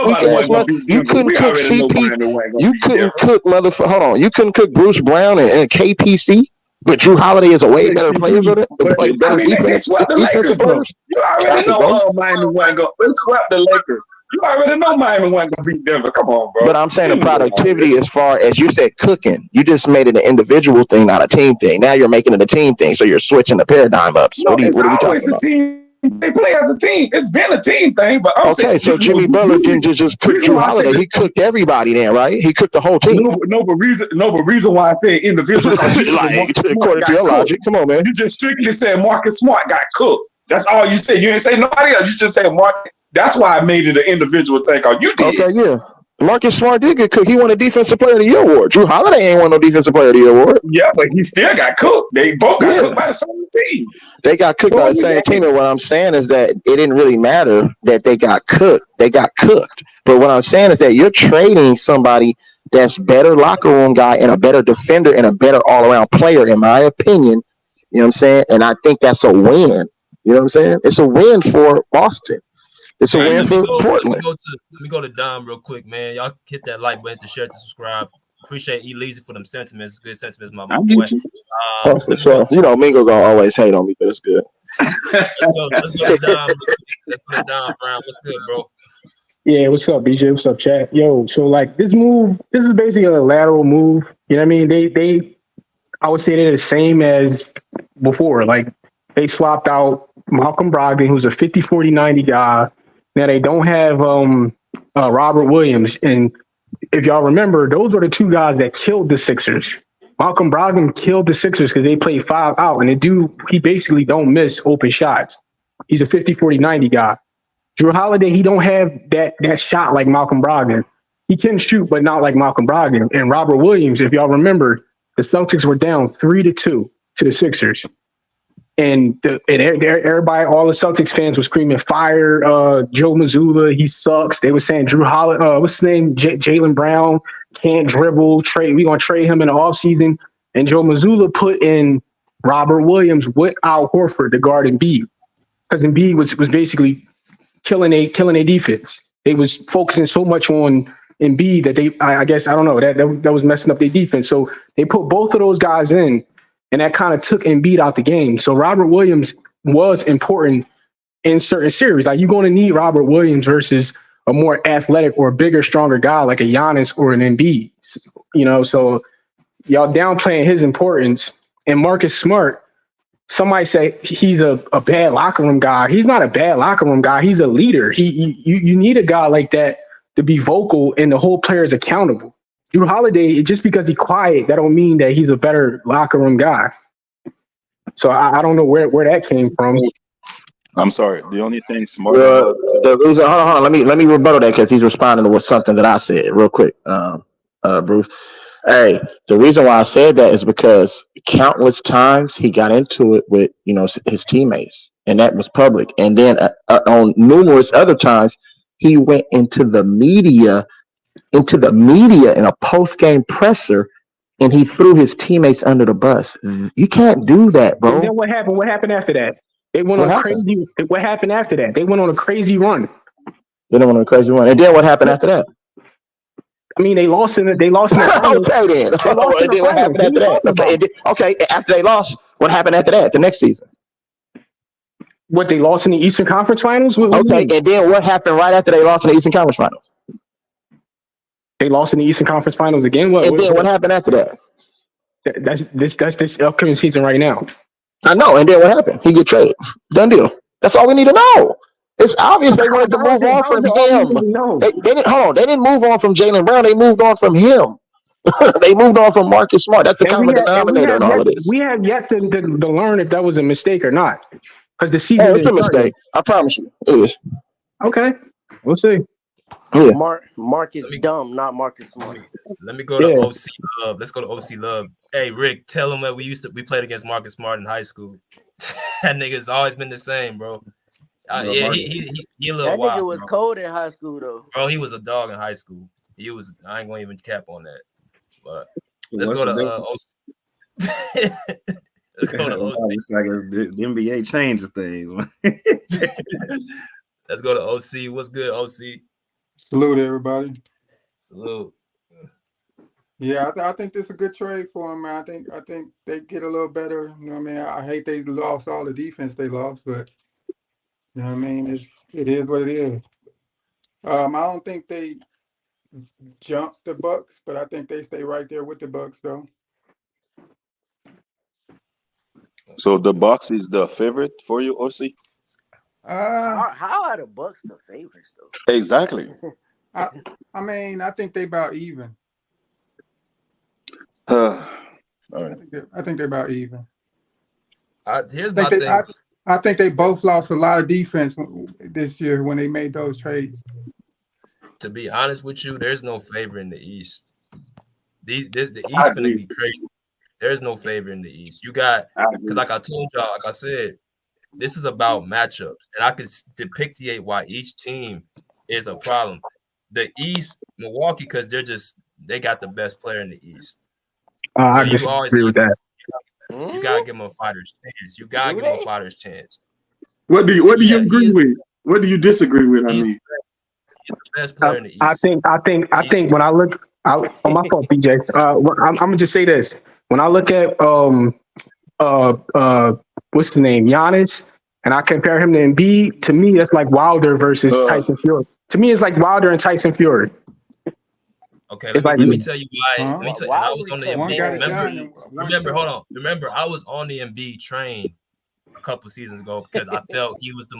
You couldn't cook CP. You couldn't cook Hold on. You couldn't cook Bruce Brown and KPC. But Drew Holiday is a way better player with it. Like better defensive players. You already know Miami wasn't going to sweep the Lakers. You already know Miami wasn't going to beat Denver. Come on, bro. But I'm saying the productivity as far as you said cooking. You just made it an individual thing, not a team thing. Now you're making it a team thing. So you're switching the paradigm up. So what are we talking about? Team They play as a team. It's been a team thing, but I'm saying. Okay, so Jimmy Butler didn't just cook reason Drew why I said Holiday. He cooked everybody then, right? He cooked the whole team. No, but reason why I said individual. Like, according to your logic, come on, man. You just strictly said Marcus Smart got cooked. That's all you said. You didn't say nobody else. You just said Marcus. That's why I made it an individual thing. Oh, you did. Okay, yeah. Marcus Smart did get cooked. He won a Defensive Player of the Year award. Drew Holiday ain't won no Defensive Player of the Year award. Yeah, but he still got cooked. They both got cooked by the same team. They got cooked by the same team, and what I'm saying is that it didn't really matter that they got cooked. They got cooked. But what I'm saying is that you're trading somebody that's better locker room guy and a better defender and a better all-around player, in my opinion. You know what I'm saying? And I think that's a win. You know what I'm saying? It's a win for Boston. It's a win for Portland. Let me go to Dom real quick, man. Y'all hit that like button to share, to subscribe. Appreciate Elise for them sentiments. Good sentiments, my boy. Oh, for sure. You know, Mingo gonna always hate on me, but it's good. Let's go to Dom. Let's go to Dom Brown. What's good, bro? Yeah, what's up, BJ? What's up, chat? Yo, so like this is basically a lateral move. You know what I mean? They I would say they're the same as before. Like they swapped out Malcolm Brogdon, who's a 50-40-90 guy. Now they don't have Robert Williams. And if y'all remember, those were the two guys that killed the Sixers. Malcolm Brogdon killed the Sixers because they played 5 out, and he basically don't miss open shots. He's a 50-40-90 guy. Drew Holiday, he don't have that shot like Malcolm Brogdon. He can shoot, but not like Malcolm Brogdon. And Robert Williams, if y'all remember, the Celtics were down 3-2 to the Sixers. And everybody, all the Celtics fans were screaming, fire Joe Mazzulla, he sucks. They were saying Drew Holiday, what's his name? Jaylen Brown can't dribble. We're going to trade him in the offseason. And Joe Mazzulla put in Robert Williams with Al Horford to guard Embiid. Because Embiid was basically killing a defense. They was focusing so much on Embiid that I guess, I don't know, that was messing up their defense. So they put both of those guys in, and that kind of took Embiid out the game. So Robert Williams was important in certain series. Like you're going to need Robert Williams versus a more athletic or a bigger, stronger guy like a Giannis or an Embiid. You know, so y'all downplaying his importance. And Marcus Smart, somebody say he's a bad locker room guy. He's not a bad locker room guy. He's a leader. You need a guy like that to be vocal and the whole player is accountable. Drew Holiday, just because he's quiet, that don't mean that he's a better locker room guy. So I don't know where that came from. I'm sorry. The only thing Smart. The reason, hold on. Let me rebuttal that because he's responding to something that I said real quick, Bruce. Hey, the reason why I said that is because countless times he got into it with his teammates, and that was public. And then on numerous other times, he went into the media in a post-game presser, and he threw his teammates under the bus. You can't do that, bro. And then what happened? What happened after that? They went on crazy. What happened after that? They went on a crazy run. And then what happened after that? I mean, they lost in the finals. Okay, then. And then what happened after that? Okay, after they lost, what happened after that? The next season. What, they lost in the Eastern Conference Finals? Okay, and then what happened right after they lost in the Eastern Conference Finals? They lost in the Eastern Conference Finals again. What happened after that? That's this upcoming season right now. I know. And then what happened? He get traded. Done deal. That's all we need to know. It's obvious they wanted to move on from him. They didn't. Hold on. They didn't move on from Jaylen Brown. They moved on from him. They moved on from Marcus Smart. That's the common denominator in all of this. We have yet to learn if that was a mistake or not. Because the season it's a mistake. I promise you, it is. Okay, we'll see. Yeah. Marcus dumb, not Marcus Smart. Let me go to OC Love. Let's go to OC Love. Hey, Rick, tell him that we played against Marcus Smart in high school. That nigga's always been the same, bro. He a little that wild. Nigga was cold in high school though. Bro, he was a dog in high school. I ain't gonna even cap on that. But let's go to OC. Let's go to OC. The NBA changes things. Let's go to OC. What's good, OC? Salute everybody. Salute. Yeah, I think this is a good trade for him, man. I think they get a little better. You know what I mean? I hate they lost all the defense they lost, but you know what I mean? It is what it is. I don't think they jump the Bucks, but I think they stay right there with the Bucks though. So the Bucks is the favorite for you, OC? How are the Bucks the favorites though? Exactly. I mean, I think they about even. All right. I think they're about even. Here's my thing. I think they both lost a lot of defense this year when they made those trades. To be honest with you, there's no favor in the East. The East finna be crazy. There's no favor in the East. You got, because like I told y'all, like I said, this is about matchups, and I could depict why each team is a problem. The East, Milwaukee, because they got the best player in the East. So I disagree with that. You gotta give him a fighter's chance. You gotta give him a fighter's chance. What do you agree with? What do you disagree with? I mean, he's the best player in the East. I think when I look on my fault, BJ. I'm gonna just say this. When I look at what's the name, Giannis, and I compare him to Embiid, to me that's like Wilder versus Tyson Fury. To me, it's like Wilder and Tyson Fury. Okay, let me tell you why. Let me tell you, I was on the Embiid. Remember, hold on. Remember, I was on the Embiid train a couple seasons ago because I felt he was the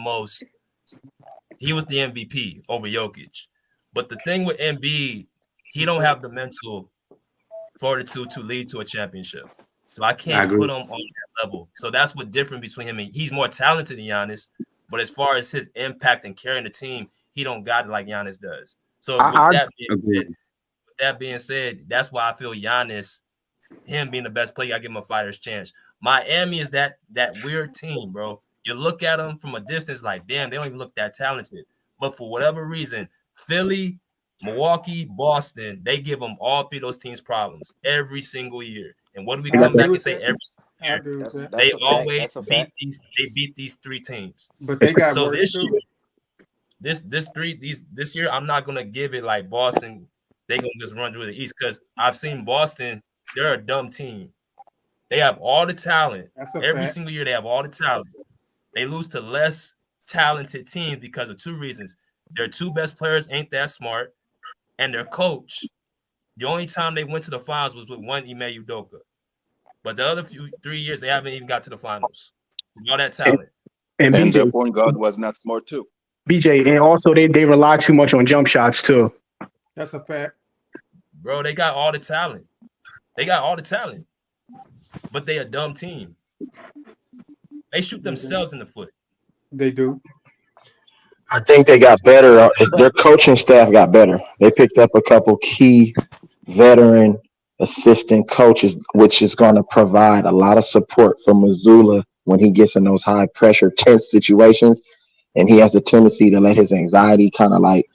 MVP over Jokic. But the thing with Embiid, he don't have the mental fortitude to lead to a championship. So I can't put him on that level. So that's what different between him and he's more talented than Giannis. But as far as his impact and carrying the team, he don't got it like Giannis does. So with that being said, that's why I feel Giannis, him being the best player, I give him a fighter's chance. Miami is that weird team, bro. You look at them from a distance like, damn, they don't even look that talented. But for whatever reason, Philly, Milwaukee, Boston, they give them all three of those teams problems every single year. And what do we come back and say every single year? They always beat these three teams. But they got so this year, this year, I'm not gonna give it like Boston. They gonna just run through the East because I've seen Boston. They're a dumb team. They have all the talent. Every single year, they have all the talent. They lose to less talented teams because of two reasons. Their two best players ain't that smart, and their coach. The only time they went to the finals was with one Ime Udoka. But the other 3 years, they haven't even got to the finals. All that talent. And their point guard was not smart too. BJ, and also they rely too much on jump shots too. That's a fact. Bro, they got all the talent. But they a dumb team. They shoot themselves in the foot. They do. I think they got better. Their coaching staff got better. They picked up a couple key veteran assistant coaches, which is going to provide a lot of support for Mazzulla when he gets in those high pressure, tense situations. And he has a tendency to let his anxiety kind of like,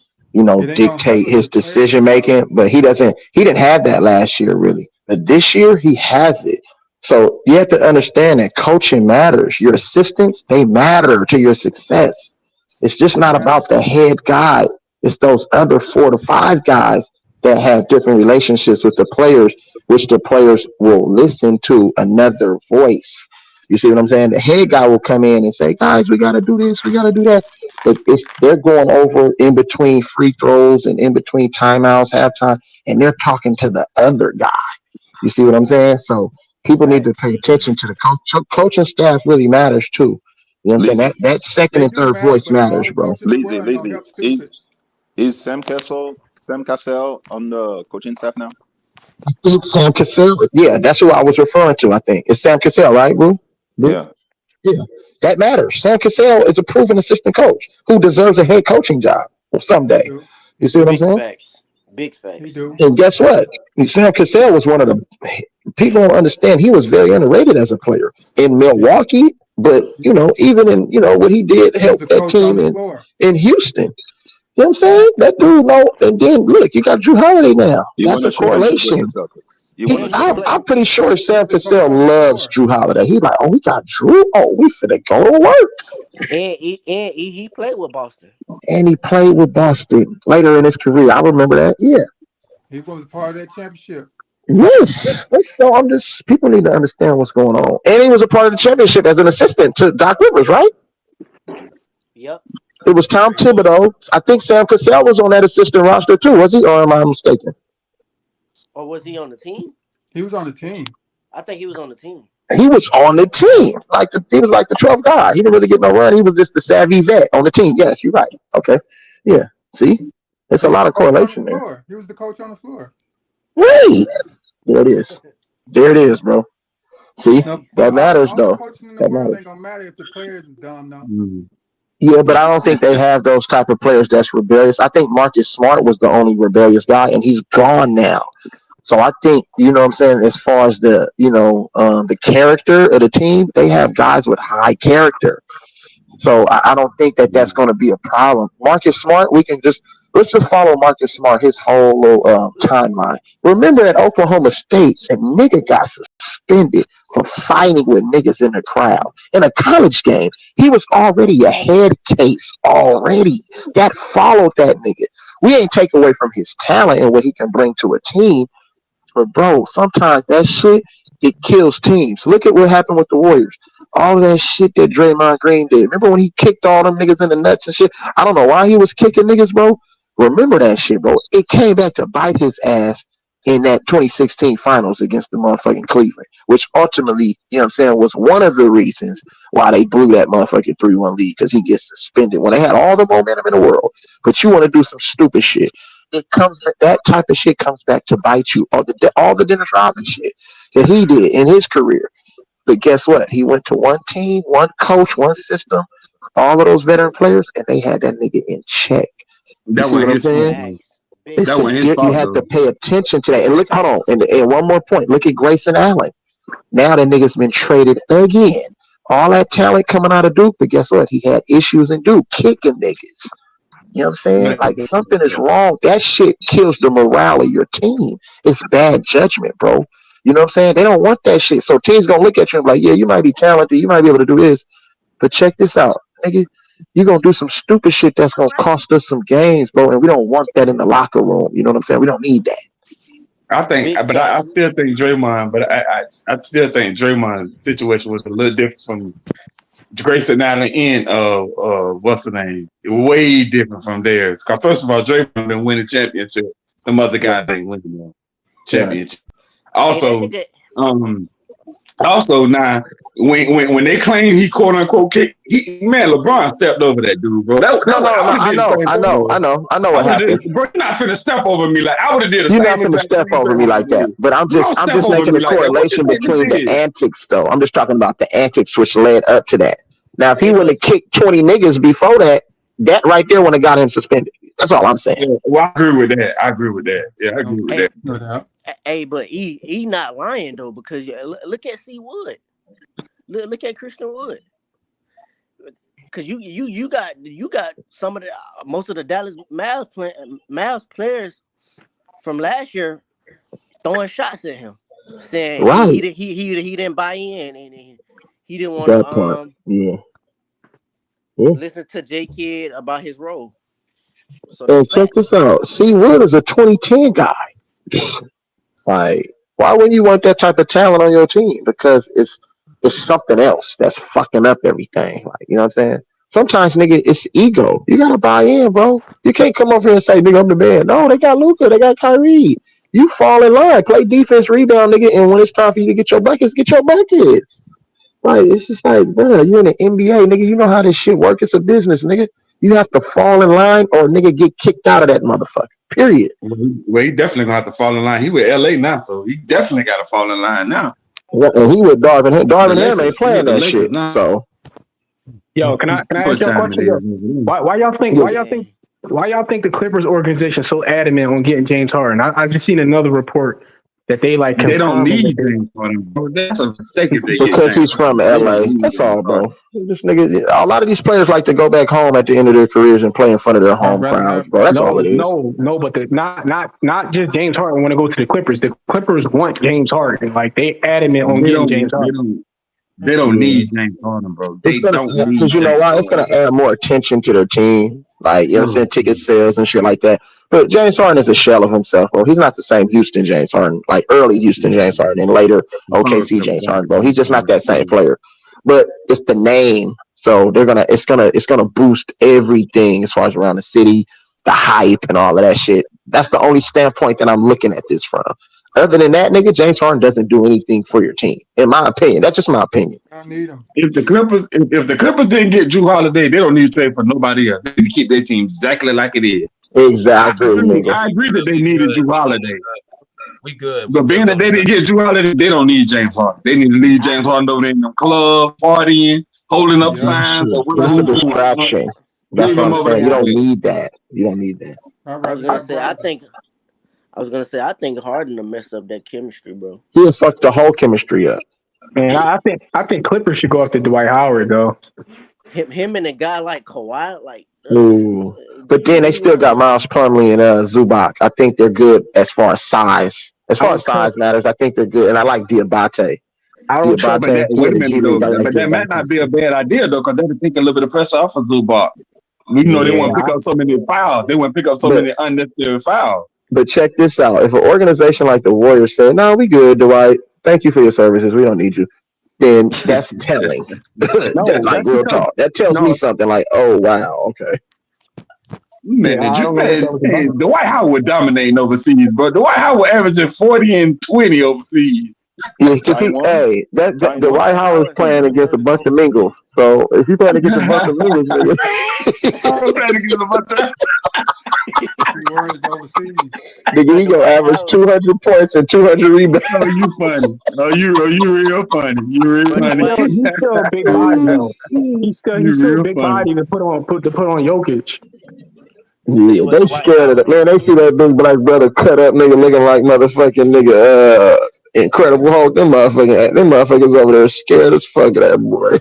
dictate his decision making. But he didn't have that last year, really. But this year, he has it. So you have to understand that coaching matters. Your assistants, they matter to your success. It's just not about the head guy. It's those other 4 to 5 guys that have different relationships with the players, which the players will listen to another voice. You see what I'm saying? The head guy will come in and say, guys, we got to do this, we got to do that. But if they're going over in between free throws and in between timeouts, halftime, and they're talking to the other guy. You see what I'm saying? So people need to pay attention to the coaching staff really matters too. You know what I'm saying? That second and third voice matters, bro. Lizzie. Is Sam Cassell on the coaching staff now? I think Sam Cassell. Yeah, that's who I was referring to. I think it's Sam Cassell, right, bro? Yeah. That matters. Sam Cassell is a proven assistant coach who deserves a head coaching job someday. You see what I'm saying? Big facts. And guess what? Sam Cassell was one of the people don't understand. He was very underrated as a player in Milwaukee, but even in what he did help that team in Houston. You know what I'm saying? That dude and then look, you got Drew Holiday now. That's a correlation. I'm pretty sure Sam Cassell loves Drew Holiday. He's like, oh, we got Drew. Oh, we finna go to work. And he played with Boston. And he played with Boston later in his career. I remember that. Yeah. He was part of that championship. Yes. So people need to understand what's going on. And he was a part of the championship as an assistant to Doc Rivers, right? Yep. It was Tom Thibodeau. I think Sam Cassell was on that assistant roster too, was he? Or am I mistaken? Or was he on the team? He was on the team. I think he was on the team. He was on the team. He was like the 12th guy. He didn't really get no run. He was just the savvy vet on the team. Yes, you're right. Okay. Yeah. See? There's a lot of correlation there. He was the coach on the floor. Right. There it is. There it is, bro. See? That matters, though. Coaching in the world ain't gonna matter if the players is dumb, though. Yeah, but I don't think they have those type of players that's rebellious. I think Marcus Smart was the only rebellious guy, and he's gone now. So I think, you know what I'm saying, as far as the, the character of the team, they have guys with high character. So I don't think that that's going to be a problem. Marcus Smart, let's just follow Marcus Smart, his whole little timeline. Remember at Oklahoma State, a nigga got suspended for fighting with niggas in the crowd. In a college game, he was already a head case already. That followed that nigga. We ain't take away from his talent and what he can bring to a team. But, bro, sometimes that shit, it kills teams. Look at what happened with the Warriors. All of that shit that Draymond Green did. Remember when he kicked all them niggas in the nuts and shit? I don't know why he was kicking niggas, bro. Remember that shit, bro. It came back to bite his ass in that 2016 finals against the motherfucking Cleveland, which ultimately, was one of the reasons why they blew that motherfucking 3-1 lead, because he gets suspended when they had all the momentum in the world. But you want to do some stupid shit. That type of shit comes back to bite you. All the Dennis Rodman shit that he did in his career. But guess what? He went to one team, one coach, one system, all of those veteran players, and they had that nigga in check. You see what I'm saying? You have to pay attention to that. And look, hold on. And one more point. Look at Grayson Allen. Now that nigga's been traded again. All that talent coming out of Duke, but guess what? He had issues in Duke, kicking niggas. You know what I'm saying? Like, something is wrong. That shit kills the morale of your team. It's bad judgment, bro. You know what I'm saying? They don't want that shit. So teams gonna look at you and be like, yeah, you might be talented, you might be able to do this, but check this out, nigga. You're gonna do some stupid shit that's gonna cost us some games, bro. And we don't want that in the locker room. You know what I'm saying? We don't need that. I still think Draymond, but I still think Draymond's situation was a little different from Grayson Allen and what's the name? Way different from theirs. Because first of all, Draymond been winning championship. Them other guys ain't winning championship. Also, now when they claim he quote unquote kicked, LeBron stepped over that dude, bro. I know what happened. Bro, you're not finna step over me like I would have did. You're not finna step over me like that. But I'm just making a correlation between the antics, though. I'm just talking about the antics which led up to that. Now, if he would have kicked 20 niggas before that, that right there would have got him suspended. That's all I'm saying. Yeah, well, I agree with that. Yeah, I agree with that. No doubt. Hey, but he not lying though, because look at C Wood, look at Christian Wood, because you got some of the most of the Dallas Mavs players from last year throwing shots at him, saying he didn't buy in and he didn't want to listen to J Kidd about his role. So and check this out. C Wood is a 2010 guy. Like, why wouldn't you want that type of talent on your team? Because it's something else that's fucking up everything. Like, you know what I'm saying? Sometimes, nigga, it's ego. You gotta buy in, bro. You can't come over here and say, nigga, I'm the man. No, they got Luka, they got Kyrie. You fall in line, play defense, rebound, nigga, and when it's time for you to get your buckets, get your buckets. Like, it's just like, bro, you in the NBA, nigga, you know how this shit work. It's a business, nigga. You have to fall in line or nigga get kicked out of that motherfucker. Period. Well, he definitely gonna have to fall in line. He with LA now, so he definitely got to fall in line now. Well, and he with Darvin Ham ain't playing that shit. So, yo, can I ask y'all a question? Why y'all think the Clippers organization so adamant on getting James Harden? I just seen another report that they don't need James Harden, bro. That's a mistake if they because he's from LA. That's all, bro. This nigga, a lot of these players like to go back home at the end of their careers and play in front of their home crowds, bro. That's all it is. No, but not just James Harden want to go to the Clippers. The Clippers want James Harden. Like, they adamant on getting James Harden. They don't need James Harden, bro. They don't need, because you know why? It's gonna add more attention to their team. Like, you know what I'm saying, ticket sales and shit like that. But James Harden is a shell of himself, bro. He's not the same Houston James Harden, like early Houston James Harden and later OKC James Harden, bro. He's just not that same player. But it's the name, so it's gonna boost everything as far as around the city, the hype and all of that shit. That's the only standpoint that I'm looking at this from. Other than that, nigga, James Harden doesn't do anything for your team. In my opinion, that's just my opinion. I need him. If the Clippers didn't get Drew Holiday, they don't need to trade for nobody else. They need to keep their team exactly like it is. Exactly, I nigga. agree that they needed Drew Holiday. We good. But being that they didn't get Drew Holiday, they don't need James Harden. They need to leave James Harden over there in the club, partying, holding up signs. Or This is a distraction. That's what I'm saying. You don't need that. You don't need that. I was gonna say, I think Harden will mess up that chemistry, bro. He'll fuck the whole chemistry up. Man, I think Clippers should go after Dwight Howard though. Him and a guy like Kawhi, like. Ooh. But then they still got Miles Plumlee and Zubac. I think they're good as far as size. As far as size matters, I think they're good. And I like Diabate. I don't know, but that might not be a bad idea though, because that'll take a little bit of pressure off of Zubac. You know, they want to pick up so many fouls. They want to pick up so many unnecessary fouls. But check this out. If an organization like the Warriors said, "No, we good, Dwight. Thank you for your services. We don't need you," then that's telling. Like real talk. That tells me something like, "Oh wow, okay." Man, Dwight Howard would dominate overseas, bro. Dwight Howard averaging 40 and 20 overseas. Yeah, because Dwight Howard's playing against a bunch of Mingles. So if he's playing against a bunch of Mingles, I'm playing against a bunch of nigga, he gonna average 200 points and 200 rebounds. Oh, you funny. Oh, you real funny. You real funny. He's still a big body though. He's still a big body to put on Jokic. Yeah, they scared of it. Man, they see that big black brother cut up nigga looking like motherfucking nigga Incredible Hulk. Them motherfuckers over there scared as fuck of that boy.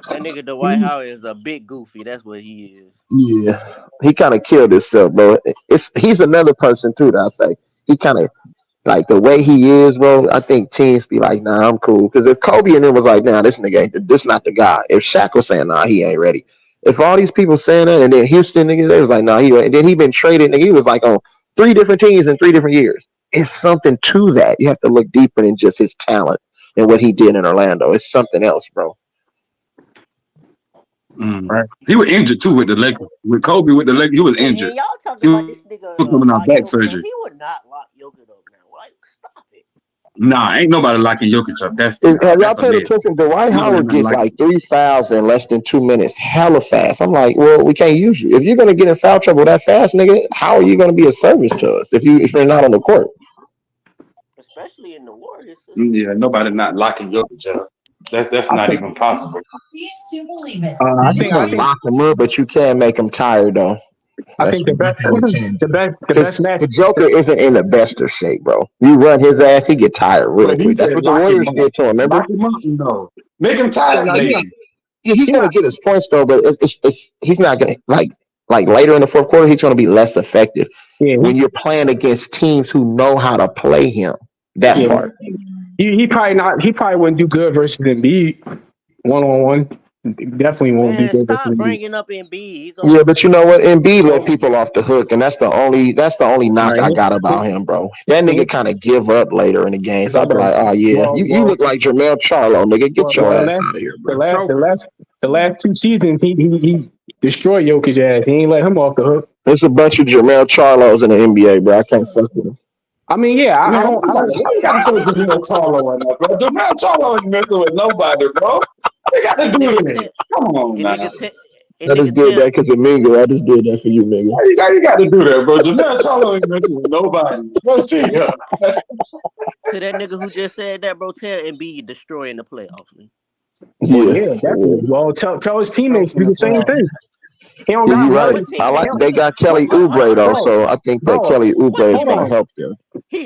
That nigga Dwight Howard is a big goofy. That's what he is. Yeah. He kind of killed himself, bro. He's another person too that I say. He kind of like the way he is, bro. I think teams be like, nah, I'm cool. Because if Kobe and them was like, nah, this nigga ain't this not the guy. If Shaq was saying, nah, he ain't ready. If all these people saying that, and then Houston niggas, they was like, no, he. And then he been traded, nigga. He was like on 3 different teams in 3 different years. It's something to that. You have to look deeper than just his talent and what he did in Orlando. It's something else, bro. Right. He was injured too with the Lakers. With Kobe with the Lakers, he was injured. Y'all talking about this nigga coming on back surgery. He would not lock Jokic up now. Like, stop it. Nah, ain't nobody locking Jokic up. Have y'all paid attention? Dwight Howard gets like 3 fouls in less than 2 minutes, hella fast. I'm like, well, we can't use you. If you're gonna get in foul trouble that fast, nigga, how are you gonna be a service to us if you're not on the court? Especially in the Warriors system. Yeah, nobody not locking Jokic up. That's not even possible. I think I lock him up, but you can't make him tired though. I think the best match. The Joker isn't in the best of shape, bro. You run his ass, he get tired real quick. That's what the Warriors did to him. Remember? No, make him tired. He's gonna get his points though, but he's not gonna like later in the fourth quarter. He's gonna be less effective when you're playing against teams who know how to play him. That part. He probably wouldn't do good versus Embiid 1-on-1. Definitely won't be good. Stop bringing up Embiid. Yeah, but you know what? Embiid let people off the hook, and that's the only knock I got about him, bro. That nigga kind of give up later in the game. So I'll be like, oh yeah, you look like Jermell Charlo, nigga. Get your ass out of here, bro. The last 2 seasons, he destroyed Jokic's ass. He ain't let him off the hook. There's a bunch of Jermell Charlos in the NBA, bro. I can't fuck with him. I mean, yeah, I don't gotta put Jermell Charlo in there, bro. Jermell Charlo ain't messing with nobody, bro. They got to do it. Come on, man. I just did that because of Mingo. I just did that for you, Mingo. You got to do that, bro. Jermell Charlo ain't messing with nobody. Go see her. To that nigga who just said that, bro, tell Embiid destroying the playoffs. Yeah, definitely. Well, tell his teammates to do the same thing. He don't got right. I like they got Kelly Oubre though, so I think that Kelly Oubre is going to help them.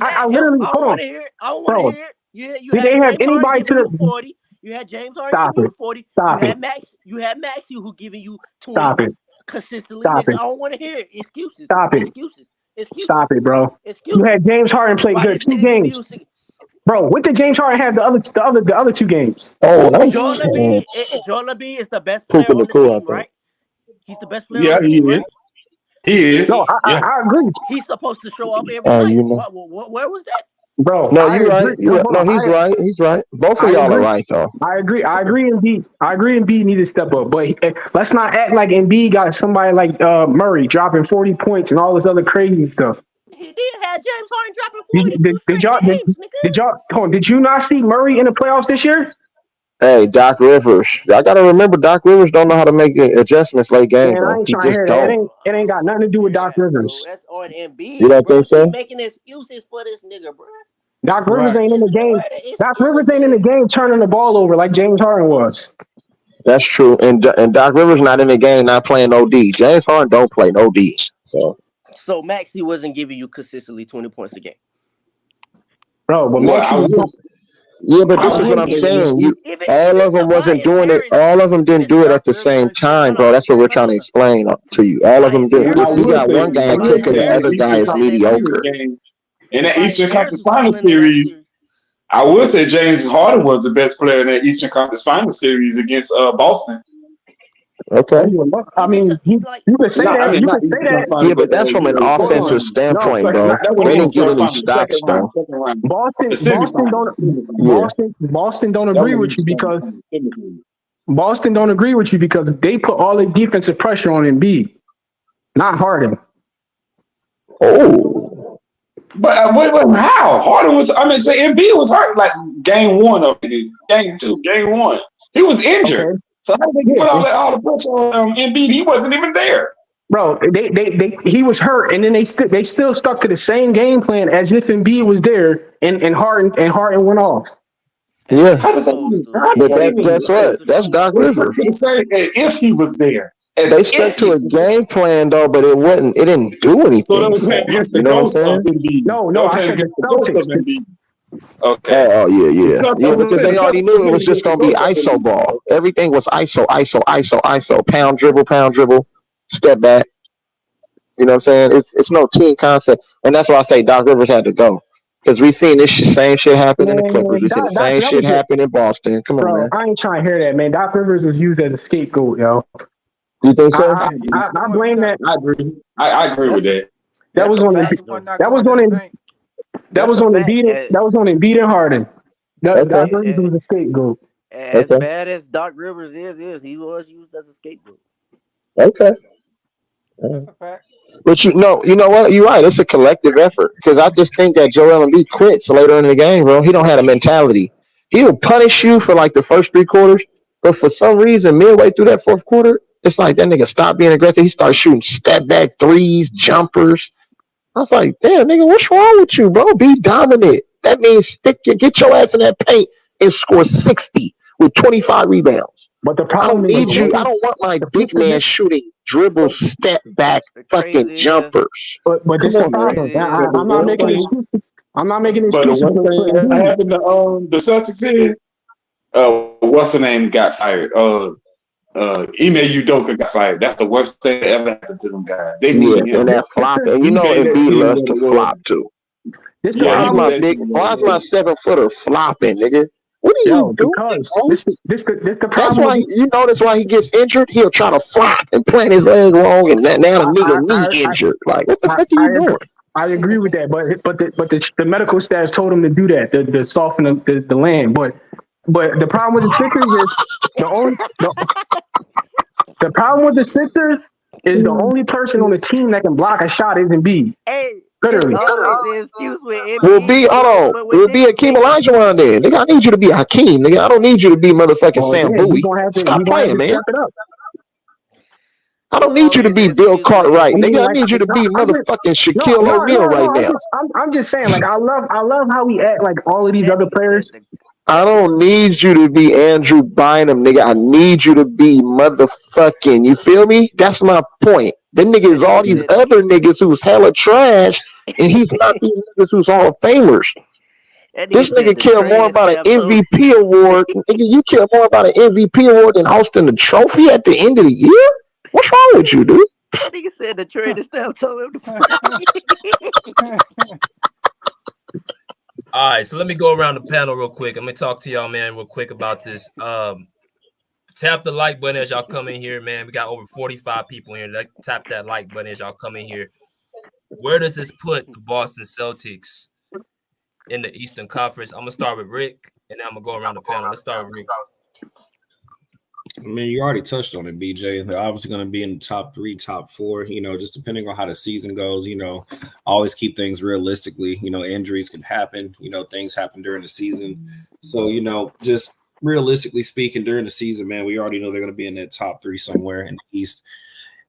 I literally want to hear it. I want to hear it. Did they have anybody to the 40? You had James Harden giving you 40. You had Maxey who giving you 20 consistently. I don't want to hear it. Excuses. Excuses. Stop it, bro. You had James Harden play good 2 games. Bro, what did James Harden have the other 2 games? Oh, Joel Embiid is the best player on the team, right? He's the best player. Yeah, he is. He is. No, I agree. He's supposed to show up every night. You know. Where was that? Bro, no, you're right. No, he's right. He's right. Both of y'all are right, though. I agree. Embiid need to step up, but let's not act like Embiid got somebody like Murray dropping 40 points and all this other crazy stuff. He did have James Harden dropping 40 Did you not see Murray in the playoffs this year? Hey, Doc Rivers. Y'all gotta remember Doc Rivers don't know how to make adjustments late game, Man, I bro. ain't He trying to just hear that. don't. It ain't got nothing to do with Doc Rivers. That's on You Embiid, don't bro. think so? Keep making excuses for this nigga, bro. Doc Rivers Right. ain't in the game. Where the Doc Rivers ain't in the excuses? game turning the ball over like James Harden was. That's true. And Doc Rivers not in the game, not playing no D. James Harden don't play no D. So Maxey wasn't giving you consistently 20 points a game. Bro, but Well, Maxey I will. Yeah, but I this is what will I'm say saying. Even All of them wasn't Tobias doing it. Harris, All of them didn't even do it at the Doc same Rivers, time, hold bro. on. That's what we're trying to explain to you. All of them Tobias do. Harris I You will got say, one guy I will cooking, say the in the other guy Eastern is Conference Finals mediocre. game, in that Tobias Eastern Harris Conference was Finals balling in that series, series. I will say James Harden was the best player in that Eastern Conference Finals series against Boston. Okay. I mean, you can say I that. mean, You not can say Eastern that. Conference Finals, Yeah, but that's from an second offensive round. No, standpoint, Second, bro. that wasn't They even didn't get first any round, stops, though. second round. The Boston semifinals. Yeah. don't That agree wasn't with you even because semifinals. Boston don't agree with you because they put all the defensive pressure on Embiid, not Harden. Oh. But how? Harden was, I mean, say Embiid was hurt like game one of it, game two, game one. He was injured. Okay. So how did they put all the pressure on Embiid? He wasn't even there. Bro, he was hurt, and then they still stuck to the same game plan as if Embiid was there, and Harden went off. Yeah. How does that even? But guess what? That's Doc They stuck Rivers. to the same if he was there. As They if stuck he to a was there. game plan though, but it didn't do So they anything were for playing him. against You the know what I'm ghost of saying? Embiid. No, They were I playing said the against the ghost of Celtics. Embiid. Okay. Oh yeah, The yeah. Celtics, Yeah, I'm because saying they the already Celtics knew were it was playing just against the gonna be ghost of ISO Embiid. ball. Everything was ISO, pound dribble, step back. You know what I'm saying? It's no team concept. And that's why I say Doc Rivers had to go. Because we seen this same shit happen in the Clippers. We see the same That shit was happen in Boston. Come on, bro. man. I ain't trying to hear that, man. Doc Rivers was used as a scapegoat, yo. You think so? I blame that. I agree. I agree with that. That was on Not going in the paint. that was on Embiid and Harden. Doc Rivers was a scapegoat. As bad as Doc Rivers is he was used as a scapegoat. Okay. That's a fact. But you know what? You're right. It's a collective effort. Because I just think that Joel Embiid quits later in the game, bro. He don't have a mentality. He'll punish you for like the first 3 quarters, but for some reason, midway through that fourth quarter, it's like that nigga stopped being aggressive. He started shooting step back threes, jumpers. I was like, damn, nigga, what's wrong with you, bro? Be dominant. That means get your ass in that paint and score 60 with 25 rebounds. But the I don't problem need is, you. I don't want my big man shooting dribble, step back, fucking jumpers. But Come this the on, man. problem. I'm not making excuses. I'm not making But the excuses. worst thing that happened to the Celtics is, what's the name got fired? Ime Udoka got fired. That's the worst thing that ever happened to them guys. They need him. And that flop, and He you know made that Embiid team loves what to it was. flop too. Yeah, he made that team Why what is it my was. 7-footer flopping, nigga? What are you doing, Because bro? this the That's problem why with you notice why he gets injured. He'll try to flop and plant his leg wrong, and now the nigga knee injured. Like, what the fuck are you doing? I agree with that, but the medical staff told him to do that, to soften the land. But the problem with the Sixers is the problem with the Sixers is the only person on the team that can block a shot is Embiid. Hey, literally. it's always the excuse with Will Embiid. be will be Hakeem Olajuwon then. Nigga, I need you to be Hakeem. Nigga, I don't need you to be motherfucking Well, Sam then Bowie. Stop playing, man. step it up. I don't need you to be Bill Cartwright, nigga. I need you to be I'm just- motherfucking Shaquille O'Neal right now. I'm just saying, like, I love how we act like all of these other players. I don't need you to be Andrew Bynum, nigga. I need you to be motherfucking. You feel me? That's my point. Them niggas, all these other niggas who's hella trash, and he's not these niggas who's Hall of Famers. This nigga care more about an MVP award. Nigga, you care more about an MVP award than hosting the trophy at the end of the year? What's wrong with you, dude? That nigga said the training staff told him to All right, so let me go around the panel real quick. I'm gonna talk to y'all, man, real quick about this. Tap the like button as y'all come in here, man. We got over 45 people here. Tap that like button as y'all come in here. Where does this put the Boston Celtics in the Eastern Conference? I'm gonna start with Rick, and then I'm gonna go around the panel. Let's start with Rick. I mean, you already touched on it, BJ. They're obviously going to be in the top 3, top 4, just depending on how the season goes, always keep things realistically. Injuries can happen, things happen during the season. So, just realistically speaking, during the season, man, we already know they're going to be in that top 3 somewhere in the East.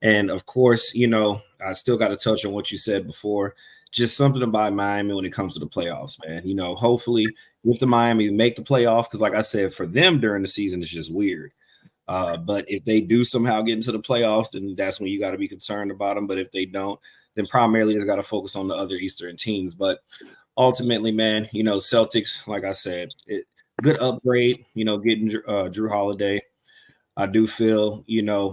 And of course, I still got to touch on what you said before. Just something about Miami when it comes to the playoffs, man. Hopefully if the Miami make the playoff, because like I said, for them during the season, it's just weird. But if they do somehow get into the playoffs, then that's when you got to be concerned about them. But if they don't, then primarily just got to focus on the other Eastern teams. But ultimately, man, Celtics, like I said, good upgrade, getting Drew Holiday. I do feel,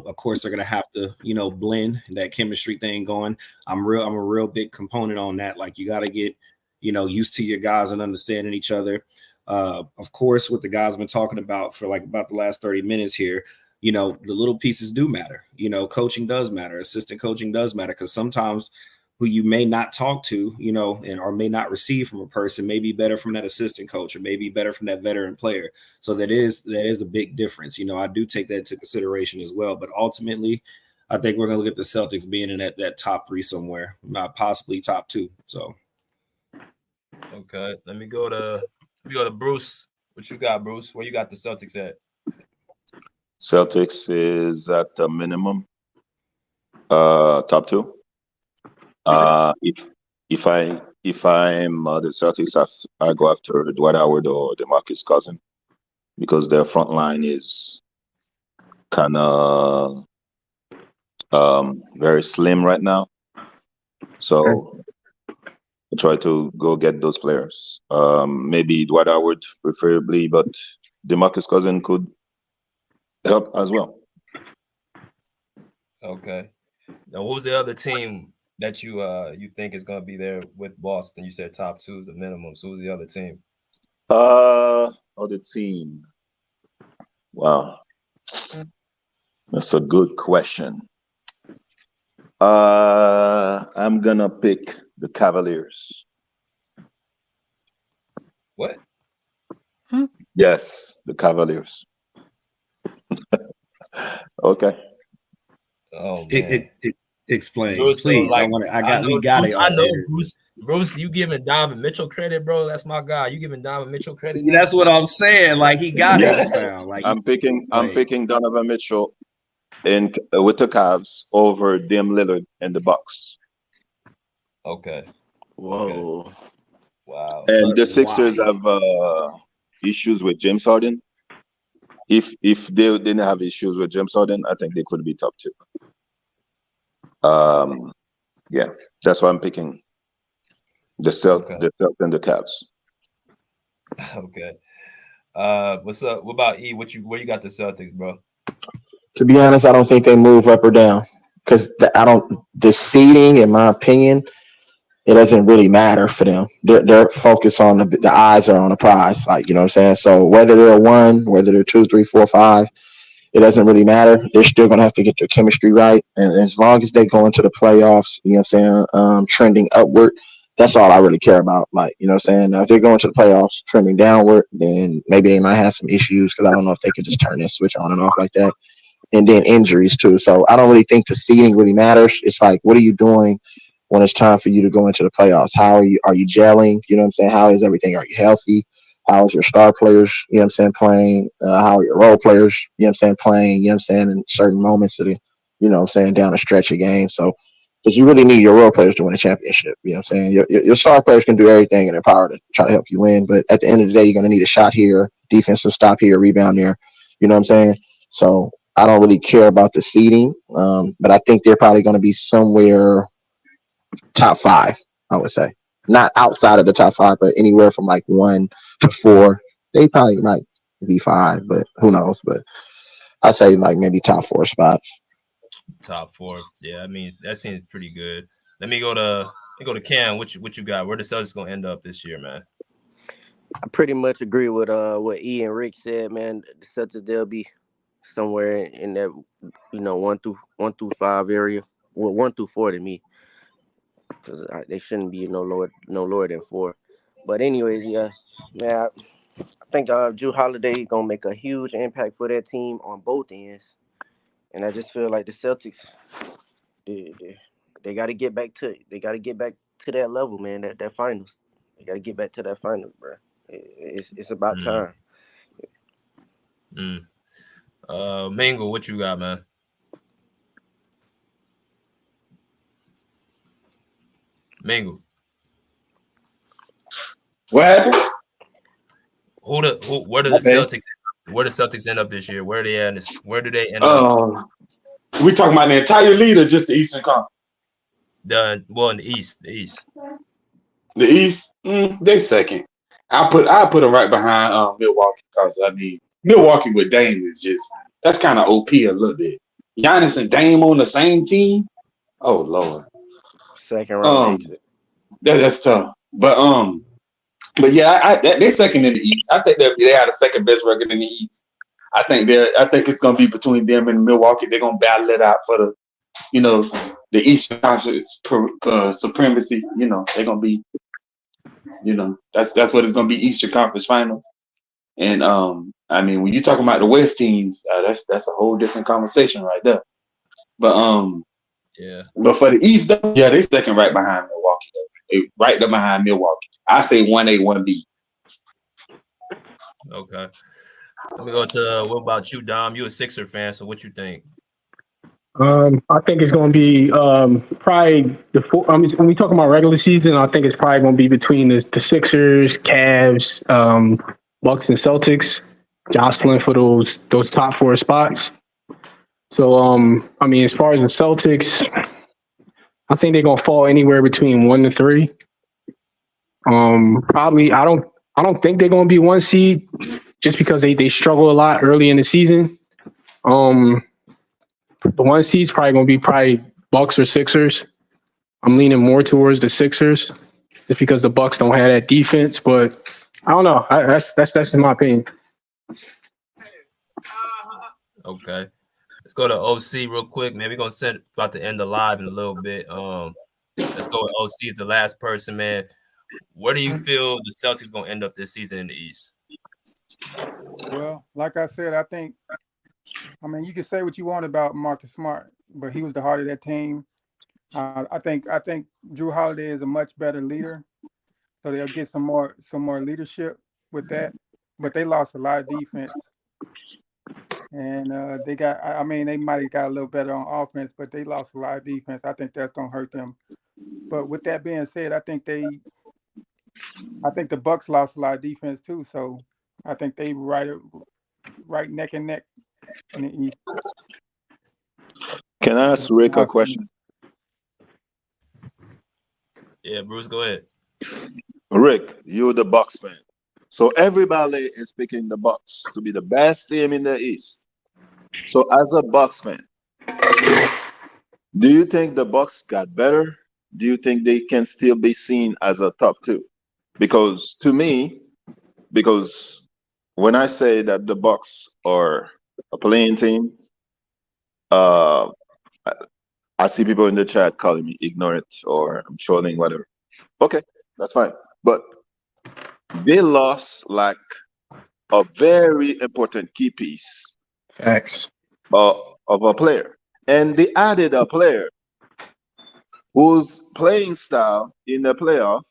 of course, they're going to have to, blend that chemistry thing going. I'm a real big component on that. Like, you got to get, used to your guys and understanding each other. Of course, what the guys have been talking about for like about the last 30 minutes here, the little pieces do matter. Coaching does matter. Assistant coaching does matter, because sometimes who you may not talk to, or may not receive from a person may be better from that assistant coach, or maybe better from that veteran player. So that is a big difference. I do take that into consideration as well. But ultimately, I think we're going to look at the Celtics being in that top 3 somewhere, not possibly top 2. So, okay, let me go to Bruce. What you got, Bruce? Where you got the Celtics at? Celtics is at a minimum top 2. If I'm the Celtics, I go after Dwight Howard or DeMarcus Cousins, because their front line is kind of very slim right now. So I try to go get those players. Maybe Dwight Howard preferably, but DeMarcus Cousins could help as well. Okay. Now, what was the other team that you think is going to be there with Boston? You said top 2 is the minimum. So who's the other team? Other team. Wow, that's a good question. I'm gonna pick the Cavaliers. What? Yes, the Cavaliers. Okay. Oh man. Explain, Bruce, please. like, we got it. I know, Bruce, you giving Donovan Mitchell credit, bro? That's my guy. You giving Donovan Mitchell credit? Now? That's what I'm saying. Like, he got it expound. Like, I'm picking Donovan Mitchell with the Cavs over Dame Lillard and the Bucks. Okay. Whoa. Okay. Wow. And the Sixers have issues with James Harden. If they didn't have issues with James Harden, I think they could be top 2. Yeah, that's why I'm picking the Celtics and the Cavs. Okay. What's up? What about E? Where you got the Celtics, bro? To be honest, I don't think they move up or down, because the seeding, in my opinion, it doesn't really matter for them. They're focused on the eyes are on the prize, like, you know what I'm saying. So whether they're 1, whether they're 2, 3, 4, 5, it doesn't really matter. They're still gonna have to get their chemistry right, and as long as they go into the playoffs, you know what I'm saying, trending upward, that's all I really care about. Like, you know what I'm saying. Now, if they're going to the playoffs trending downward, then maybe they might have some issues, because I don't know if they can just turn this switch on and off like that. And then injuries too. So I don't really think the seeding really matters. It's like, what are you doing when it's time for you to go into the playoffs? How are you gelling? You know what I'm saying? How is everything? Are you healthy? How is your star players, you know what I'm saying, playing? How are your role players, you know what I'm saying, playing, you know what I'm saying, in certain moments of the, you know what I'm saying, down a stretch of game. So, because you really need your role players to win a championship. You know what I'm saying? Your star players can do everything in their power to try to help you win. But at the end of the day, you're going to need a shot here, defensive stop here, rebound there. You know what I'm saying? So I don't really care about the seeding, but I think they're probably going to be somewhere top 5, I would say. Not outside of the top 5, but anywhere from like 1 to 4. They probably might be 5, but who knows? But I'd say like maybe top 4 spots. Top 4. Yeah, I mean, that seems pretty good. Let me go to Cam. What you got? Where the Celtics gonna end up this year, man? I pretty much agree with what E and Rick said, man. The Celtics, they'll be somewhere in that, 1 through 5 area. Well, 1 through 4 to me, because they shouldn't be no lower than 4. But anyways, yeah, man, I think Drew Holiday gonna make a huge impact for that team on both ends, and I just feel like the Celtics, they got to get back to that level, man. That finals, they got to get back to that finals, bro. It's about time. Mingle, what you got, man? Mingle. What happened? Where do the Celtics end up this year? Where do they end up? We talking about the entire lead or just the Eastern Conference? In the East. The East, they second. I put them right behind Milwaukee because I mean Milwaukee with Dame is just that's kind of OP a little bit. Giannis and Dame on the same team. Oh Lord. Second round exit. That's tough. But yeah, they second in the East. I think they have the second best record in the East. I think it's gonna be between them and Milwaukee. They're gonna battle it out for the Eastern Conference supremacy. They're gonna be, that's what it's gonna be, Eastern Conference Finals. And I mean, when you're talking about the West teams, that's a whole different conversation right there. But but for the East, yeah, they second right behind Milwaukee. Right there behind Milwaukee. I say 1A, 1B. Okay. Let me go to what about you, Dom? You a Sixer fan, so what you think? I think it's going to be probably when we talk about regular season, I think it's probably going to be between the Sixers, Cavs, Bucks, and Celtics, jostling for those top four spots. So I mean, as far as the Celtics, I think they're going to fall anywhere between 1 to 3. Probably I don't think they're going to be 1 seed just because they struggle a lot early in the season. The 1 seed's probably going to be Bucks or Sixers. I'm leaning more towards the Sixers just because the Bucks don't have that defense, but I don't know. That's in my opinion. Okay. Let's go to OC real quick. Man, we're going to about to end the live in a little bit. Let's go with OC as the last person, man. Where do you feel the Celtics going to end up this season in the East? Well, like I said, I mean, you can say what you want about Marcus Smart, but he was the heart of that team. I think Drew Holiday is a much better leader, so they'll get some more leadership with that. But they lost a lot of defense, and they might have got a little better on offense, but they lost a lot of defense. I think that's gonna hurt them. But with that being said, I think the Bucks lost a lot of defense too, so I think they right neck and neck in the East. Can I ask Rick a question? Yeah, Bruce, go ahead. Rick, you're the Bucks fan. So everybody is picking the Bucks to be the best team in the East. So as a Bucks fan, do you think the Bucks got better? Do you think they can still be seen as a top 2? Because to me, when I say that the Bucks are a playing team, I see people in the chat calling me ignorant or I'm trolling, whatever. Okay, that's fine. But they lost like a very important key piece of a player. And they added a player whose playing style in the playoff,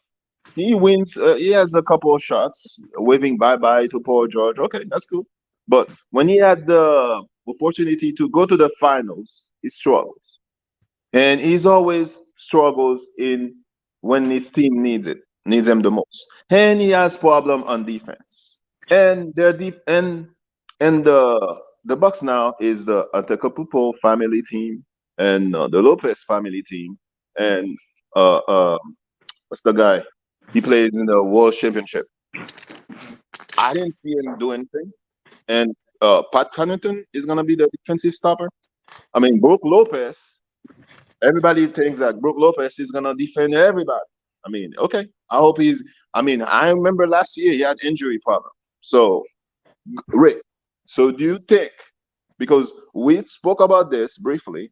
he wins, he has a couple of shots, waving bye-bye to Paul George. Okay, that's cool. But when he had the opportunity to go to the finals, he struggles. And he's always struggles when his team needs him the most. And he has problem on defense. And they're deep and the Bucks now is the Antetokounmpo family team and the Lopez family team and what's the guy? He plays in the World Championship. I didn't see him do anything. And Pat Connaughton is gonna be the defensive stopper. I mean, Brook Lopez. Everybody thinks that Brook Lopez is gonna defend everybody. I mean, okay. I remember last year he had injury problem. So, Rick, so do you think, because we spoke about this briefly,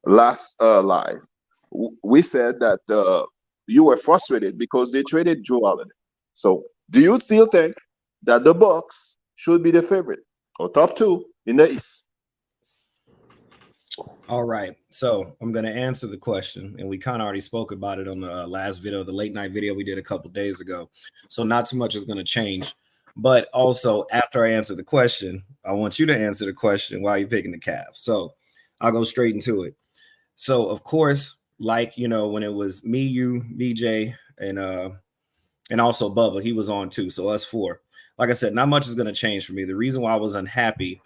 last live, we said that you were frustrated because they traded Drew Holiday. So, Do you still think that the Bucks should be the favorite or top 2 in the East? All right. So I'm going to answer the question, and we kind of already spoke about it on the last video, the late night video we did a couple days ago. So not too much is going to change. But also, after I answer the question, I want you to answer the question while you're picking the Cavs. So I'll go straight into it. So, of course, like, when it was me, you, BJ, and also Bubba, he was on too. So us 4. Like I said, not much is going to change for me. The reason why I was unhappy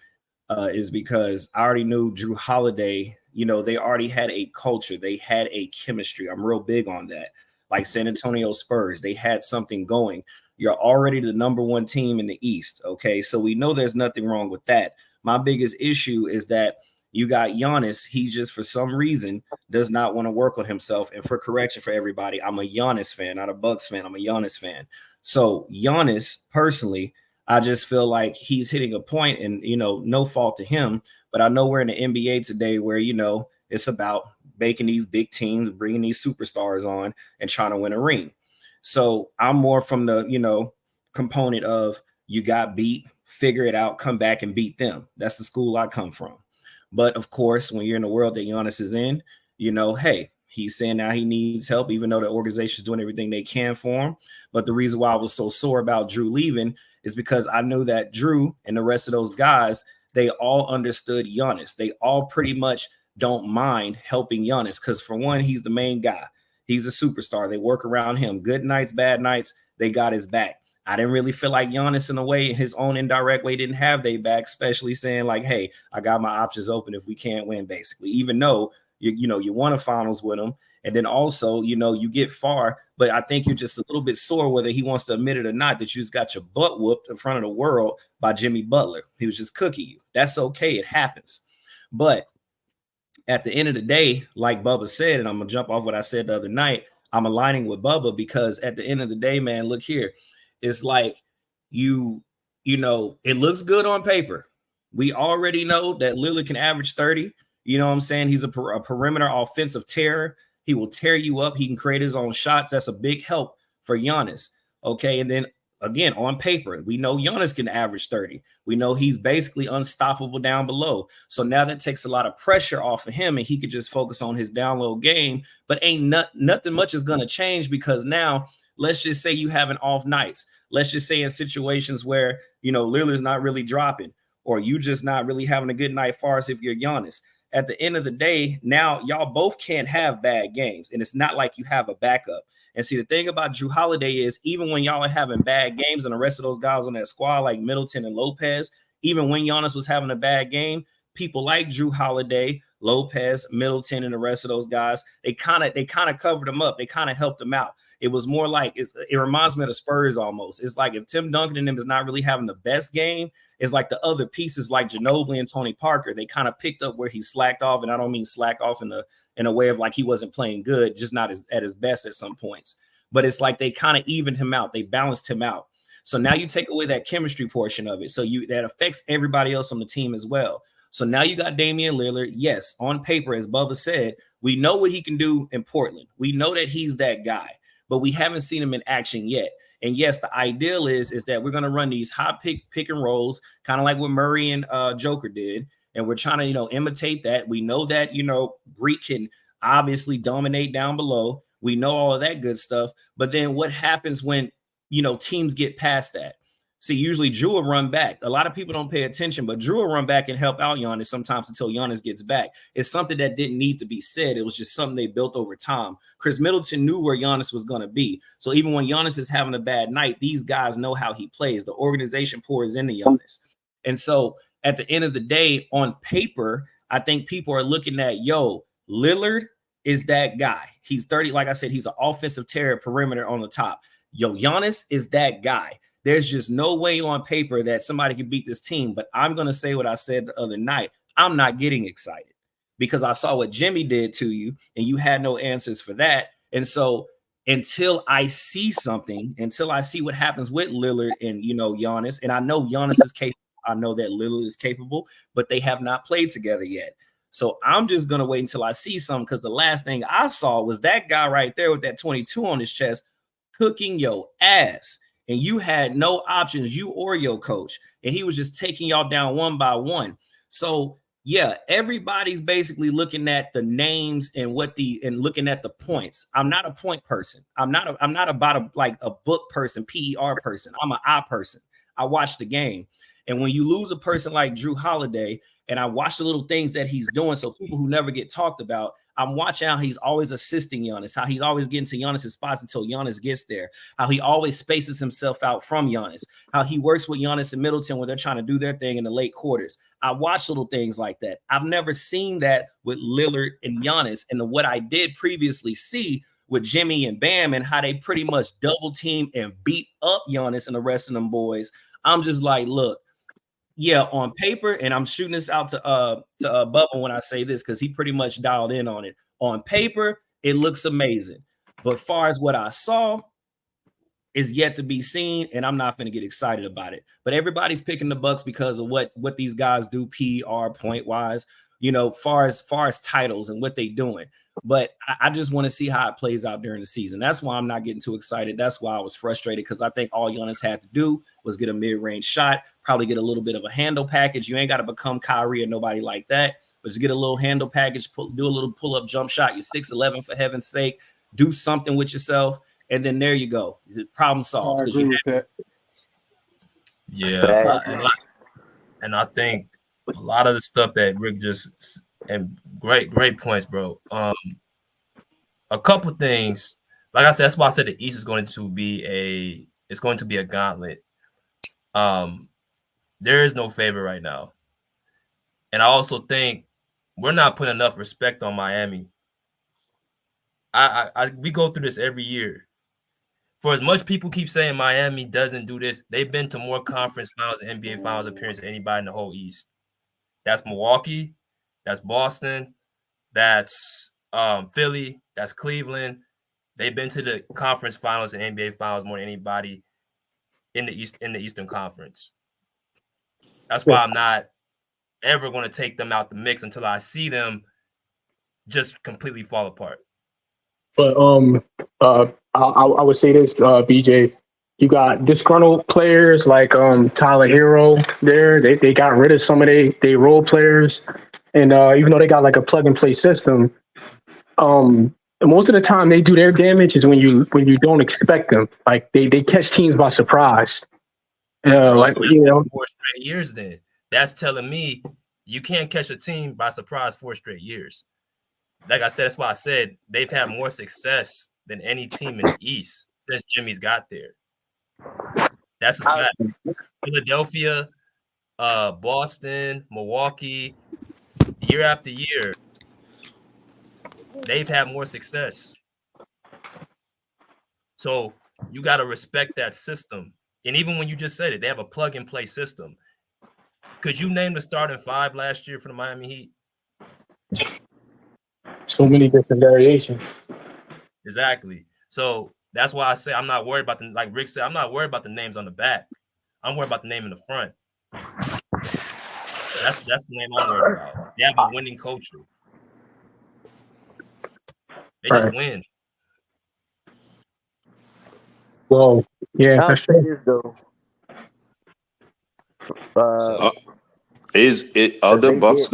is because I already knew Jrue Holiday, they already had a culture. They had a chemistry. I'm real big on that. Like San Antonio Spurs, they had something going. You're already the number 1 team in the East, okay? So we know there's nothing wrong with that. My biggest issue is that you got Giannis. He just, for some reason, does not want to work on himself. And for correction for everybody, I'm a Giannis fan, not a Bucks fan. I'm a Giannis fan. So Giannis, personally, I just feel like he's hitting a point, and, no fault to him. But I know we're in the NBA today where, it's about making these big teams, bringing these superstars on and trying to win a ring. So I'm more from the, component of you got beat, figure it out, come back and beat them. That's the school I come from. But of course, when you're in the world that Giannis is in, hey, he's saying now he needs help, even though the organization is doing everything they can for him. But the reason why I was so sore about Jrue leaving is because I knew that Jrue and the rest of those guys, they all understood Giannis. They all pretty much don't mind helping Giannis because, for one, he's the main guy. He's a superstar. They work around him. Good nights, bad nights, they got his back. I didn't really feel like Giannis, in a way, in his own indirect way, didn't have their back, especially saying like, hey, I got my options open if we can't win, basically, even though, you won a finals with him. And then also, you get far, but I think you're just a little bit sore, whether he wants to admit it or not, that you just got your butt whooped in front of the world by Jimmy Butler. He was just cooking you. That's okay. It happens. But at the end of the day, like Bubba said, and I'm going to jump off what I said the other night, I'm aligning with Bubba because at the end of the day, man, look here. It's like it looks good on paper. We already know that Lillard can average 30. You know what I'm saying? He's a perimeter offensive terror. He will tear you up. He can create his own shots. That's a big help for Giannis. Okay. And then again, on paper, we know Giannis can average 30. We know he's basically unstoppable down below. So now that takes a lot of pressure off of him, and he could just focus on his down low game. But nothing much is going to change because now let's just say you have an off nights. Let's just say in situations where, Lillard's not really dropping, or you just not really having a good night far as if you're Giannis. At the end of the day, now y'all both can't have bad games, and it's not like you have a backup. And see, the thing about Jrue Holiday is even when y'all are having bad games and the rest of those guys on that squad like Middleton and Lopez, even when Giannis was having a bad game, people like Jrue Holiday, Lopez, Middleton, and the rest of those guys, they kind of covered him up. They kind of helped him out. It was more like it reminds me of the Spurs almost. It's like if Tim Duncan and them is not really having the best game, it's like the other pieces like Ginobili and Tony Parker, they kind of picked up where he slacked off. And I don't mean slack off in a way of like he wasn't playing good, just not at his best at some points. But it's like they kind of evened him out. They balanced him out. So now you take away that chemistry portion of it. So that affects everybody else on the team as well. So now you got Damian Lillard. Yes, on paper, as Bubba said, we know what he can do in Portland. We know that he's that guy, but we haven't seen him in action yet. And yes, the ideal is that we're going to run these high pick and rolls, kind of like what Murray and Joker did. And we're trying to, imitate that. We know that, Greek can obviously dominate down below. We know all of that good stuff. But then what happens when, teams get past that? See, usually Jrue will run back. A lot of people don't pay attention, but Jrue will run back and help out Giannis sometimes until Giannis gets back. It's something that didn't need to be said. It was just something they built over time. Chris Middleton knew where Giannis was going to be. So even when Giannis is having a bad night, these guys know how he plays. The organization pours into Giannis. And so at the end of the day, on paper, I think people are looking at, Lillard is that guy. He's 30. Like I said, he's an offensive terror perimeter on the top. Giannis is that guy. There's just no way on paper that somebody can beat this team. But I'm going to say what I said the other night. I'm not getting excited because I saw what Jimmy did to you and you had no answers for that. And so until I see something, until I see what happens with Lillard and, Giannis, and I know Giannis is capable. I know that Lillard is capable, but they have not played together yet. So I'm just going to wait until I see something because the last thing I saw was that guy right there with that 22 on his chest cooking your ass. and you had no options, you or your coach, and he was just taking y'all down one by one. So yeah, everybody's basically looking at the names and looking at the points. I'm not a point person. I'm not about a book person, PER person. I'm an eye person. I watch the game. And when you lose a person like Drew Holiday, and I watch the little things that he's doing, so people who never get talked about, I'm watching how he's always assisting Giannis, how he's always getting to Giannis' spots until Giannis gets there, how he always spaces himself out from Giannis, how he works with Giannis and Middleton when they're trying to do their thing in the late quarters. I watch little things like that. I've never seen that with Lillard and Giannis. And what I did previously see with Jimmy and Bam and how they pretty much double team and beat up Giannis and the rest of them boys, I'm just like, look, yeah, on paper, and I'm shooting this out to Bubba when I say this because he pretty much dialed in on it. On paper, it looks amazing, but far as what I saw is yet to be seen, and I'm not going to get excited about it. But everybody's picking the Bucks because of what these guys do, PR point wise, far as titles and what they doing. But I just want to see how it plays out during the season. That's why I'm not getting too excited. That's why I was frustrated, because I think all Giannis had to do was get a mid-range shot, probably get a little bit of a handle package. You ain't got to become Kyrie or nobody like that, but just get a little handle package, do a little pull-up jump shot. You're 6'11", for heaven's sake. Do something with yourself, and then there you go. Problem solved. I agree with that. Yeah, and I think a lot of the stuff that Rick just and great points, bro. A couple things, like I said, that's why I said the East is going to be a gauntlet. There is no favorite right now, and I also think we're not putting enough respect on Miami. We go through this every year. For as much people keep saying Miami doesn't do this, they've been to more conference finals and NBA finals appearances than anybody in the whole East. That's Milwaukee, that's Boston, that's Philly, that's Cleveland. They've been to the conference finals and NBA finals more than anybody in the Eastern Conference. That's why I'm not ever going to take them out the mix until I see them just completely fall apart. But I would say this, BJ, you got disgruntled players like Tyler Hero there. They got rid of some of they role players, and even though they got like a plug and play system, most of the time they do their damage is when you don't expect them. Like they catch teams by surprise. Like 4 straight years. Then that's telling me you can't catch a team by surprise 4 straight years. Like I said, that's why I said they've had more success than any team in the East since Jimmy's got there. That's a fact. Philadelphia, Boston, Milwaukee, year after year, they've had more success. So you got to respect that system. And even when you just said it, they have a plug-and-play system. Could you name the starting 5 last year for the Miami Heat? So many different variations. Exactly. So that's why I say I'm not worried about like Rick said, I'm not worried about the names on the back. I'm worried about the name in the front. That's the name I'm worried about. They have a winning culture. They just win. Well, yeah, for sure. Are the Bucks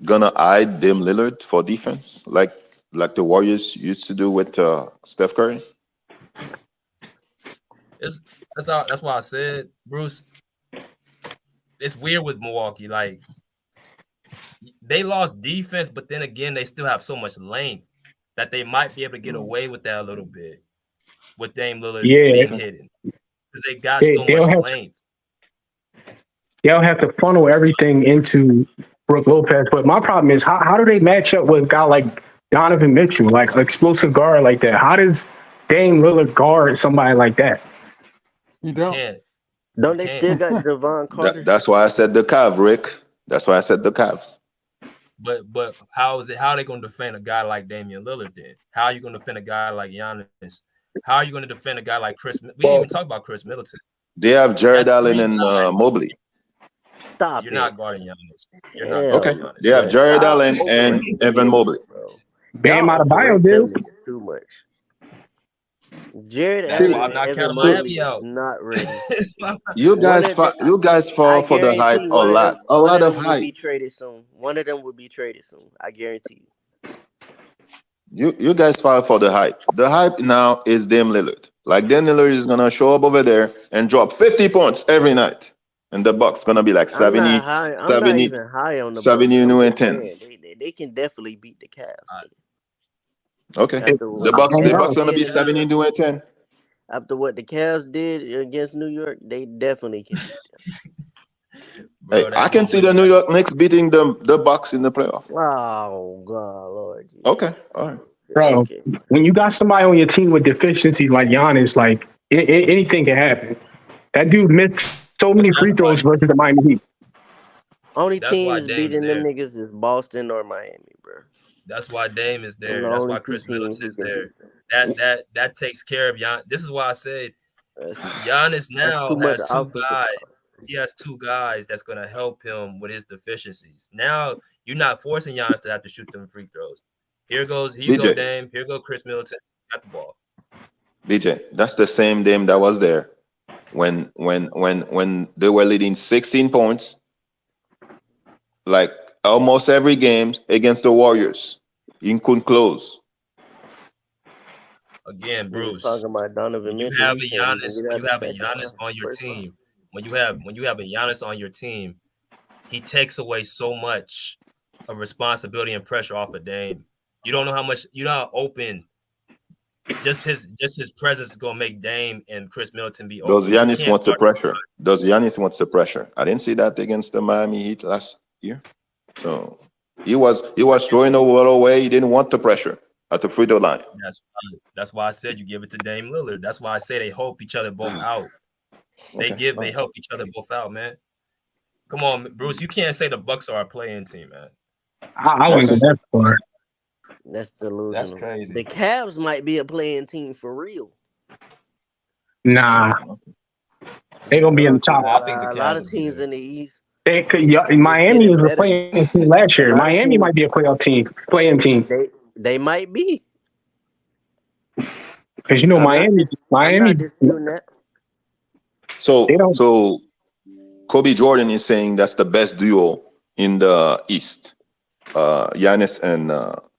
gonna hide Dame Lillard for defense like the Warriors used to do with Steph Curry? That's why I said, Bruce, it's weird with Milwaukee. Like they lost defense, but then again, they still have so much length that they might be able to get away with that a little bit with Dame Lillard big hitting because they got so much length. They'll have to funnel everything into Brook Lopez, but my problem is how do they match up with a guy like Donovan Mitchell, like an explosive guard like that? How does Dame Lillard guard somebody like that? You don't. Don't they still got Javon Carter? That's why I said the Cavs, Rick. That's why I said the Cavs. But how are they going to defend a guy like Damian Lillard then? How are you going to defend a guy like Giannis? How are you going to defend a guy like Chris? We didn't even talk about Chris Middleton. They have Jared Allen and Mobley. Stop. You're not guarding Giannis. You're not Okay. guarding Giannis. They have Jared Allen and Evan Mobley. Bam Adebayo, dude. Too much. Jared That's Allen why I'm and not Evan counting Mobley Miami is out. not ready. You One guys, of them, you guys I fall for the hype guarantee a lot. A one lot of of them will hype. be traded soon. One of them will be traded soon. I guarantee you. You guys fall for the hype. The hype now is Dame Lillard. Like Dame Lillard is gonna show up over there and drop 50 points every night, and the Bucks gonna be like I'm 70, not high. I'm not 70, even high on the 70 Bucks. I'm new and just 10. saying they can definitely beat the Cavs. Okay, After the what Bucks, the the Cavs Bucks gonna be did, 70 new and 10. after what the Cavs did against New York, they definitely can beat them. Hey, I can see the New York Knicks beating the Bucks in the playoff. Oh God, Lord Jesus. Okay, all right. Bro, when you got somebody on your team with deficiencies like Giannis, like anything can happen. That dude missed so many free throws versus the Miami Heat. Only That's team why that's Dame's beating them there. niggas is Boston or Miami, bro. That's why Dame is Them there. the That's only why two Chris teams Middleton's who can there. beat them. That takes care of Giannis. This is why I said That's Giannis now too much has two offensive guys. power. He has two guys that's gonna help him with his deficiencies. Now you're not forcing Giannis to have to shoot them free throws. Here you go, DJ. Dame. Here go Chris Middleton. Got the ball. DJ, that's the same Dame that was there when they were leading 16 points, like almost every game against the Warriors. You couldn't close. Again, Niggas Bruce. talking about Donovan When you Mitchell. have He a can't Giannis, even when get you out have the a second Giannis round. on your First round. team, when you have a Giannis on your team, he takes away so much of responsibility and pressure off of Dame. You don't know how much, you know how open just his presence is gonna make Dame and Chris Middleton be Does open. You Giannis can't want the guard pressure? Does Giannis wants the pressure? I didn't see that against the Miami Heat last year. So he was throwing the ball away. He didn't want the pressure at the free throw line. That's why I said you give it to Dame Lillard. That's why I say they help each other both out. They help each other both out, man. Come on, Bruce. You can't say the Bucks are a play-in team, man. I wouldn't go that far. That's delusional. That's crazy. The Cavs might be a playing team for real. Nah, they gonna be in the top. I think the A Cavs lot will of be teams there. in the East. They could. Miami getting was a better. playing team last year. A lot of Miami teams- might be a playoff team, playing team. They might be. Because you know I'm not disputing that. So Kobe Jordan is saying that's the best duo in the East. Giannis and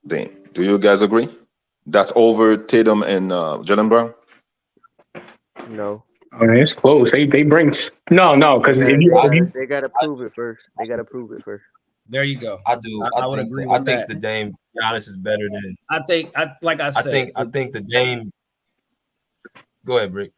Dame. Do you guys agree? That's over Tatum and Jaylen Brown? No. I mean, it's close. They bring no because if you They gotta prove it first. They gotta prove it first. There you go. I do. I would agree I with think that. the Dame Giannis is better than. I think the Dame. Go ahead, Brick.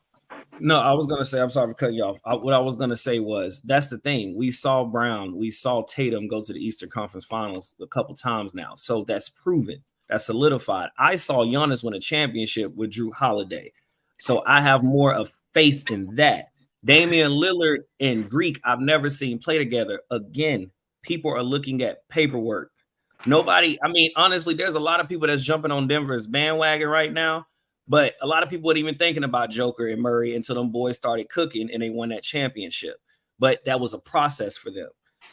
No, I was gonna say, I'm sorry for cutting you off. What I was gonna say was that's the thing. We saw Brown, we saw Tatum go to the Eastern Conference Finals a couple times now, so that's proven, that's solidified. I saw Giannis win a championship with Drew Holiday, so I have more of faith in that. Damian Lillard and Greek, I've never seen play together. Again, people are looking at paperwork. Nobody, I mean, honestly, there's a lot of people that's jumping on Denver's bandwagon right now. But a lot of people weren't even thinking about Joker and Murray until them boys started cooking and they won that championship. But that was a process for them.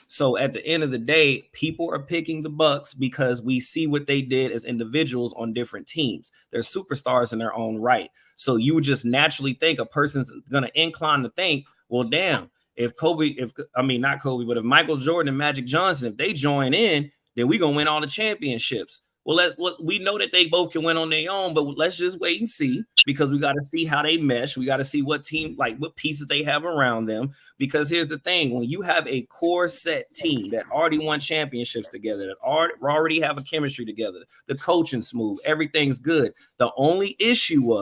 So at the end of the day, people are picking the Bucks because we see what they did as individuals on different teams. They're superstars in their own right. So you would just naturally think a person's going to incline to think, well, damn, if Michael Jordan and Magic Johnson, if they join in, then we're going to win all the championships. Well, we know that they both can win on their own, but let's just wait and see, because we got to see how they mesh. We got to see what pieces they have around them. Because here's the thing: when you have a core set team that already won championships together, that already have a chemistry together, the coaching smooth, everything's good. The only issue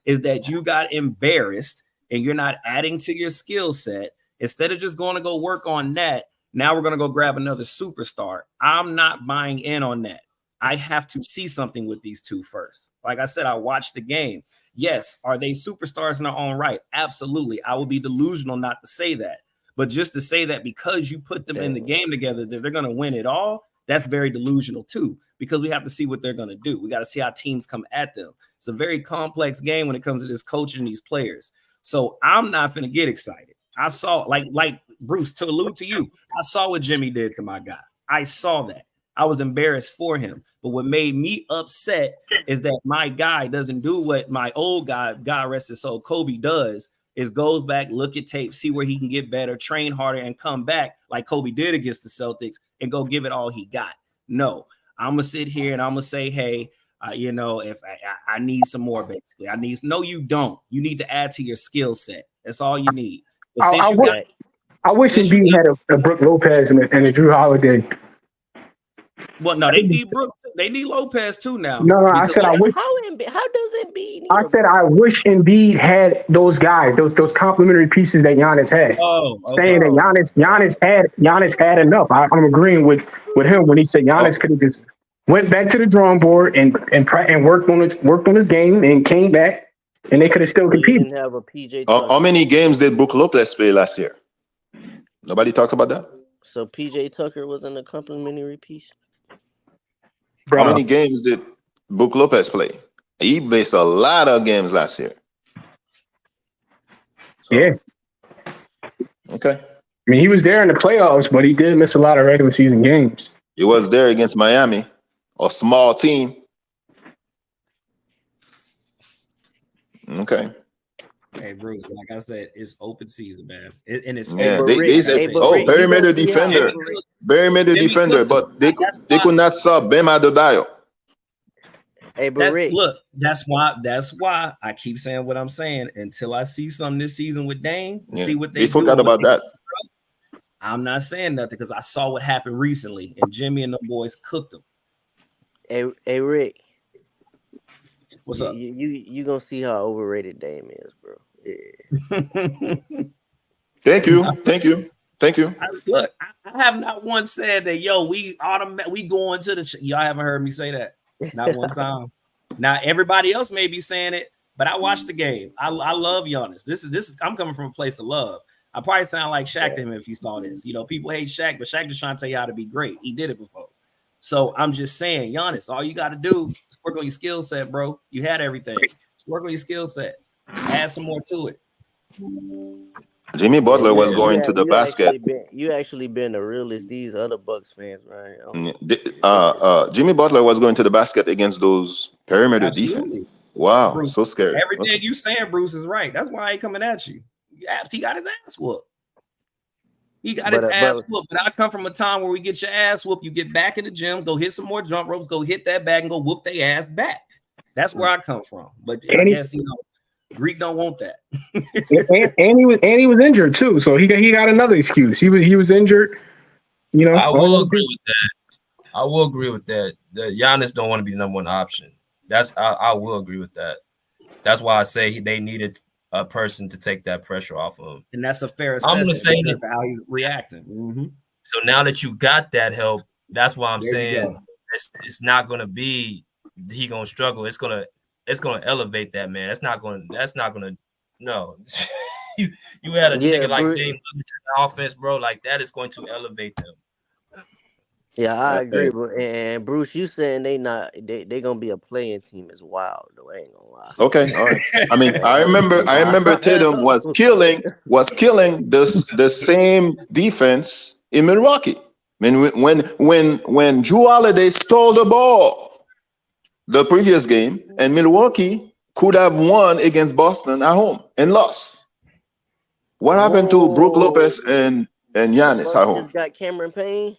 is that you got embarrassed and you're not adding to your skill set. Instead of just going to go work on that, now we're going to go grab another superstar. I'm not buying in on that. I have to see something with these two first. Like I said, I watched the game. Yes, are they superstars in their own right? Absolutely. I would be delusional not to say that. But just to say that because you put them in the game together, that they're going to win it all, that's very delusional too, because we have to see what they're going to do. We got to see how teams come at them. It's a very complex game when it comes to this coaching these players. So I'm not going to get excited. I saw, like Bruce, to allude to you, I saw what Jimmy did to my guy. I saw that. I was embarrassed for him. But what made me upset is that my guy doesn't do what my old guy, God rest his soul, Kobe does, is goes back, look at tape, see where he can get better, train harder, and come back like Kobe did against the Celtics and go give it all he got. No, I'm going to sit here and I'm going to say, hey, you know, if I need some more, basically. No, you don't. You need to add to your skill set. That's all you need. But I wish Embiid had a Brook Lopez and a Drew Holiday. Well, no, they need Brook. They need Lopez too now. No, I said I wish. How does Embiid? I said I wish Embiid had those guys, those complementary pieces that Giannis had. Saying that Giannis had enough. I'm agreeing with him when he said Giannis could have just went back to the drawing board and worked on his game and came back and they could have still competed. Didn't have a PJ. How many games did Brook Lopez play last year? Nobody talks about that. So PJ Tucker wasn't a complimentary piece. How many games did Brook Lopez play? He missed a lot of games last year. So, yeah. Okay. I mean, he was there in the playoffs, but he did miss a lot of regular season games. He was there against Miami, a small team. Okay. Hey, Bruce, like I said, it's open season, man. And it's they said, perimeter defender. Perimeter defender, but they could not stop Bam Adebayo. Hey, but Rick, look, that's why I keep saying what I'm saying until I see something this season with Dame, see what they forgot about that. I'm not saying nothing because I saw what happened recently, and Jimmy and the boys cooked them. Hey, Rick. What's up? You gonna see how overrated Dame is, bro. Yeah. Thank you. Look, I have not once said that. Yo, we going to the. Y'all haven't heard me say that. Not one time. Now everybody else may be saying it, but I watched the game. I love Giannis. This is. I'm coming from a place of love. I probably sound like Shaq to him if he saw this. You know, people hate Shaq, but Shaq just trying to tell you how to be great. He did it before. So I'm just saying, Giannis, all you got to do is work on your skill set, bro. You had everything. Just work on your skill set. Add some more to it. Jimmy Butler was going to the basket. You actually been the realest these other Bucks fans, right? Jimmy Butler was going to the basket against those perimeter defense. Wow, Bruce, so scary. Everything you saying, Bruce, is right. That's why I ain't coming at you. He got his ass whooped. He got his ass whooped. But I come from a time where we get your ass whooped. You get back in the gym, go hit some more jump ropes, go hit that bag, and go whoop their ass back. That's where I come from. But I guess Greek don't want that. and he was injured too, so he got another excuse. He was injured. You know, I will agree with that. I will agree with that. That Giannis don't want to be the number one option. I will agree with that. That's why I say they needed a person to take that pressure off of him. And that's a fair assessment. I'm going to say this. How he's reacting. Mm-hmm. So now that you got that help, that's why I'm saying it's not going to be he going to struggle. It's going to elevate that man. That's not going to no. you had a nigga like Dame to the offense, bro. Like that is going to elevate them. Yeah, I agree. And Bruce, you saying they gonna be a playing team is wild though. I ain't gonna lie. Okay, all right. I mean, I remember Tatum was killing the same defense in Milwaukee. I mean, when Drew Holiday stole the ball the previous game, and Milwaukee could have won against Boston at home and lost. What happened to Brook Lopez and Giannis at home? Just got Cameron Payne.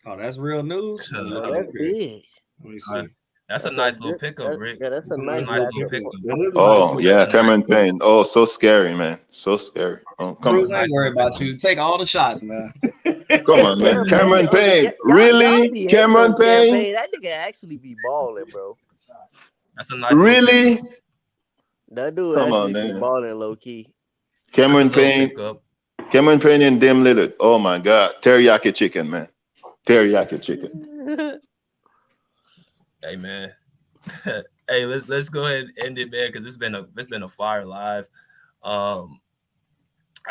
Oh, that's real news. That's big. Let me see. That's a nice little pickup, Rick. Yeah, that's a nice little pickup. Oh yeah, Cameron Payne. Oh, so scary, man. So scary. Oh, come Bruce, on. I ain't worried about you. Take all the shots, man. Come on, man. Cameron Payne. Really? Cameron Payne? That nigga actually be balling, bro. That's a nice. Really? That dude Come actually on, be man. balling low key. Cameron Payne. Cameron Payne and Dame Lillard. Oh my God. Teriyaki chicken, man. Teriyaki chicken. Hey man. Hey, let's go ahead and end it, man, because it's been a fire live. I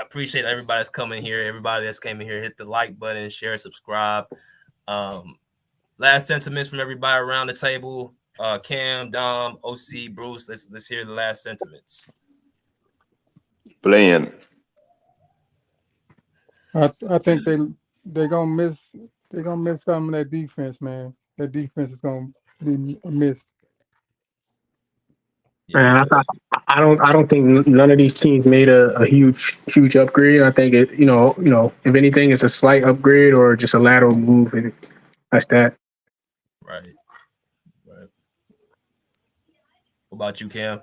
appreciate everybody that's coming here. Everybody that's came in here, hit the like button, share, subscribe. Last sentiments from everybody around the table. Cam, Dom, OC, Bruce. Let's hear the last sentiments. Playing. I think they gonna miss They're gonna miss some of that defense, man. That defense is gonna be missed. And I don't think none of these teams made a huge upgrade. I think it, if anything, it's a slight upgrade or just a lateral move, and that's that. Right. What about you, Cam?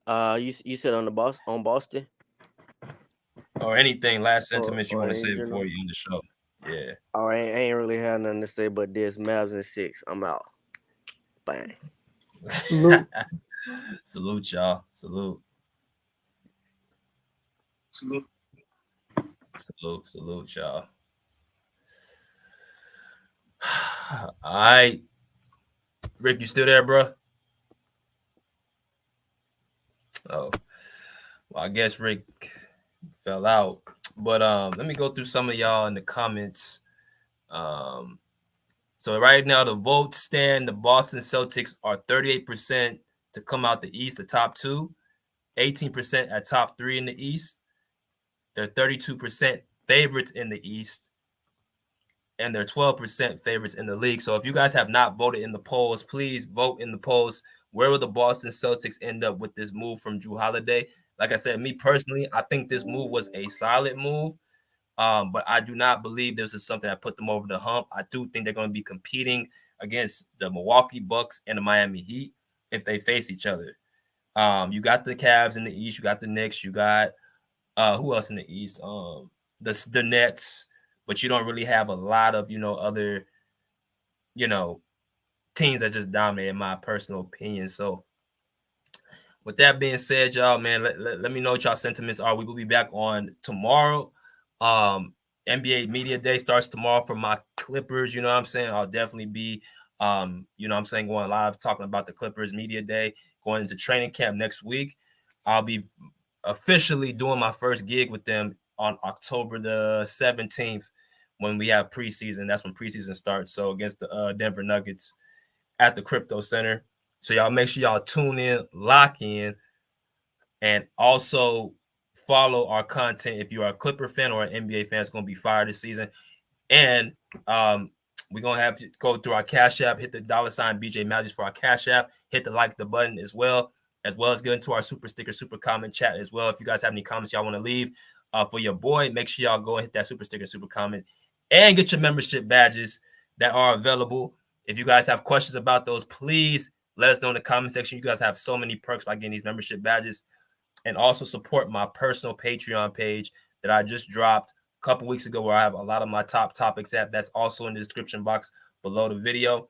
You said on Boston or anything? Last sentiments you or want to say in general? before you end the show? Yeah. Oh, I ain't really had nothing to say, but this Mavs in 6. I'm out. Bang. Salute, y'all. Salute. Salute, y'all. All right. Rick, you still there, bro? Oh. Well, I guess Rick fell out. But let me go through some of y'all in the comments. So right now the votes stand. The Boston Celtics are 38% to come out the East, the top two, 18% at top 3 in the East. They're 32% favorites in the East, and they're 12% favorites in the league. So if you guys have not voted in the polls, please vote in the polls. Where will the Boston Celtics end up with this move from Jrue Holiday? Like I said, me personally, I think this move was a solid move. But I do not believe this is something that put them over the hump. I do think they're going to be competing against the Milwaukee Bucks and the Miami Heat if they face each other. You got the Cavs in the East. You got the Knicks. You got who else in the East? The Nets. But you don't really have a lot of, other, teams that just dominate, in my personal opinion. So with that being said, y'all, man, let me know what y'all sentiments are. We will be back on tomorrow. NBA Media Day starts tomorrow for my Clippers. You know what I'm saying? I'll definitely be, going live talking about the Clippers Media Day, going into training camp next week. I'll be officially doing my first gig with them on October the 17th when we have preseason. That's when preseason starts. So against the Denver Nuggets at the Crypto Center. So y'all make sure y'all tune in, lock in, and also follow our content. If you are a Clipper fan or an NBA fan, it's going to be fire this season. And we're going to have to go through our Cash App, hit the $ BJ Magic for our Cash App, hit the like the button as well as get into our super sticker, super comment chat as well. If you guys have any comments y'all want to leave for your boy, make sure y'all go and hit that super sticker, super comment, and get your membership badges that are available. If you guys have questions about those, please let us know in the comment section. You guys have so many perks by getting these membership badges. And also support my personal Patreon page that I just dropped a couple weeks ago, where I have a lot of my top topics at. That's also in the description box below the video.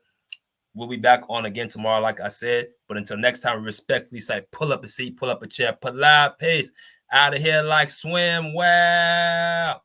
We'll be back on again tomorrow, like I said. But until next time, we respectfully say, pull up a seat, pull up a chair, polite pace, out of here like swim well.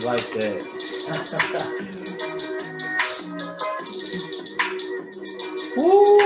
Like that. Woo!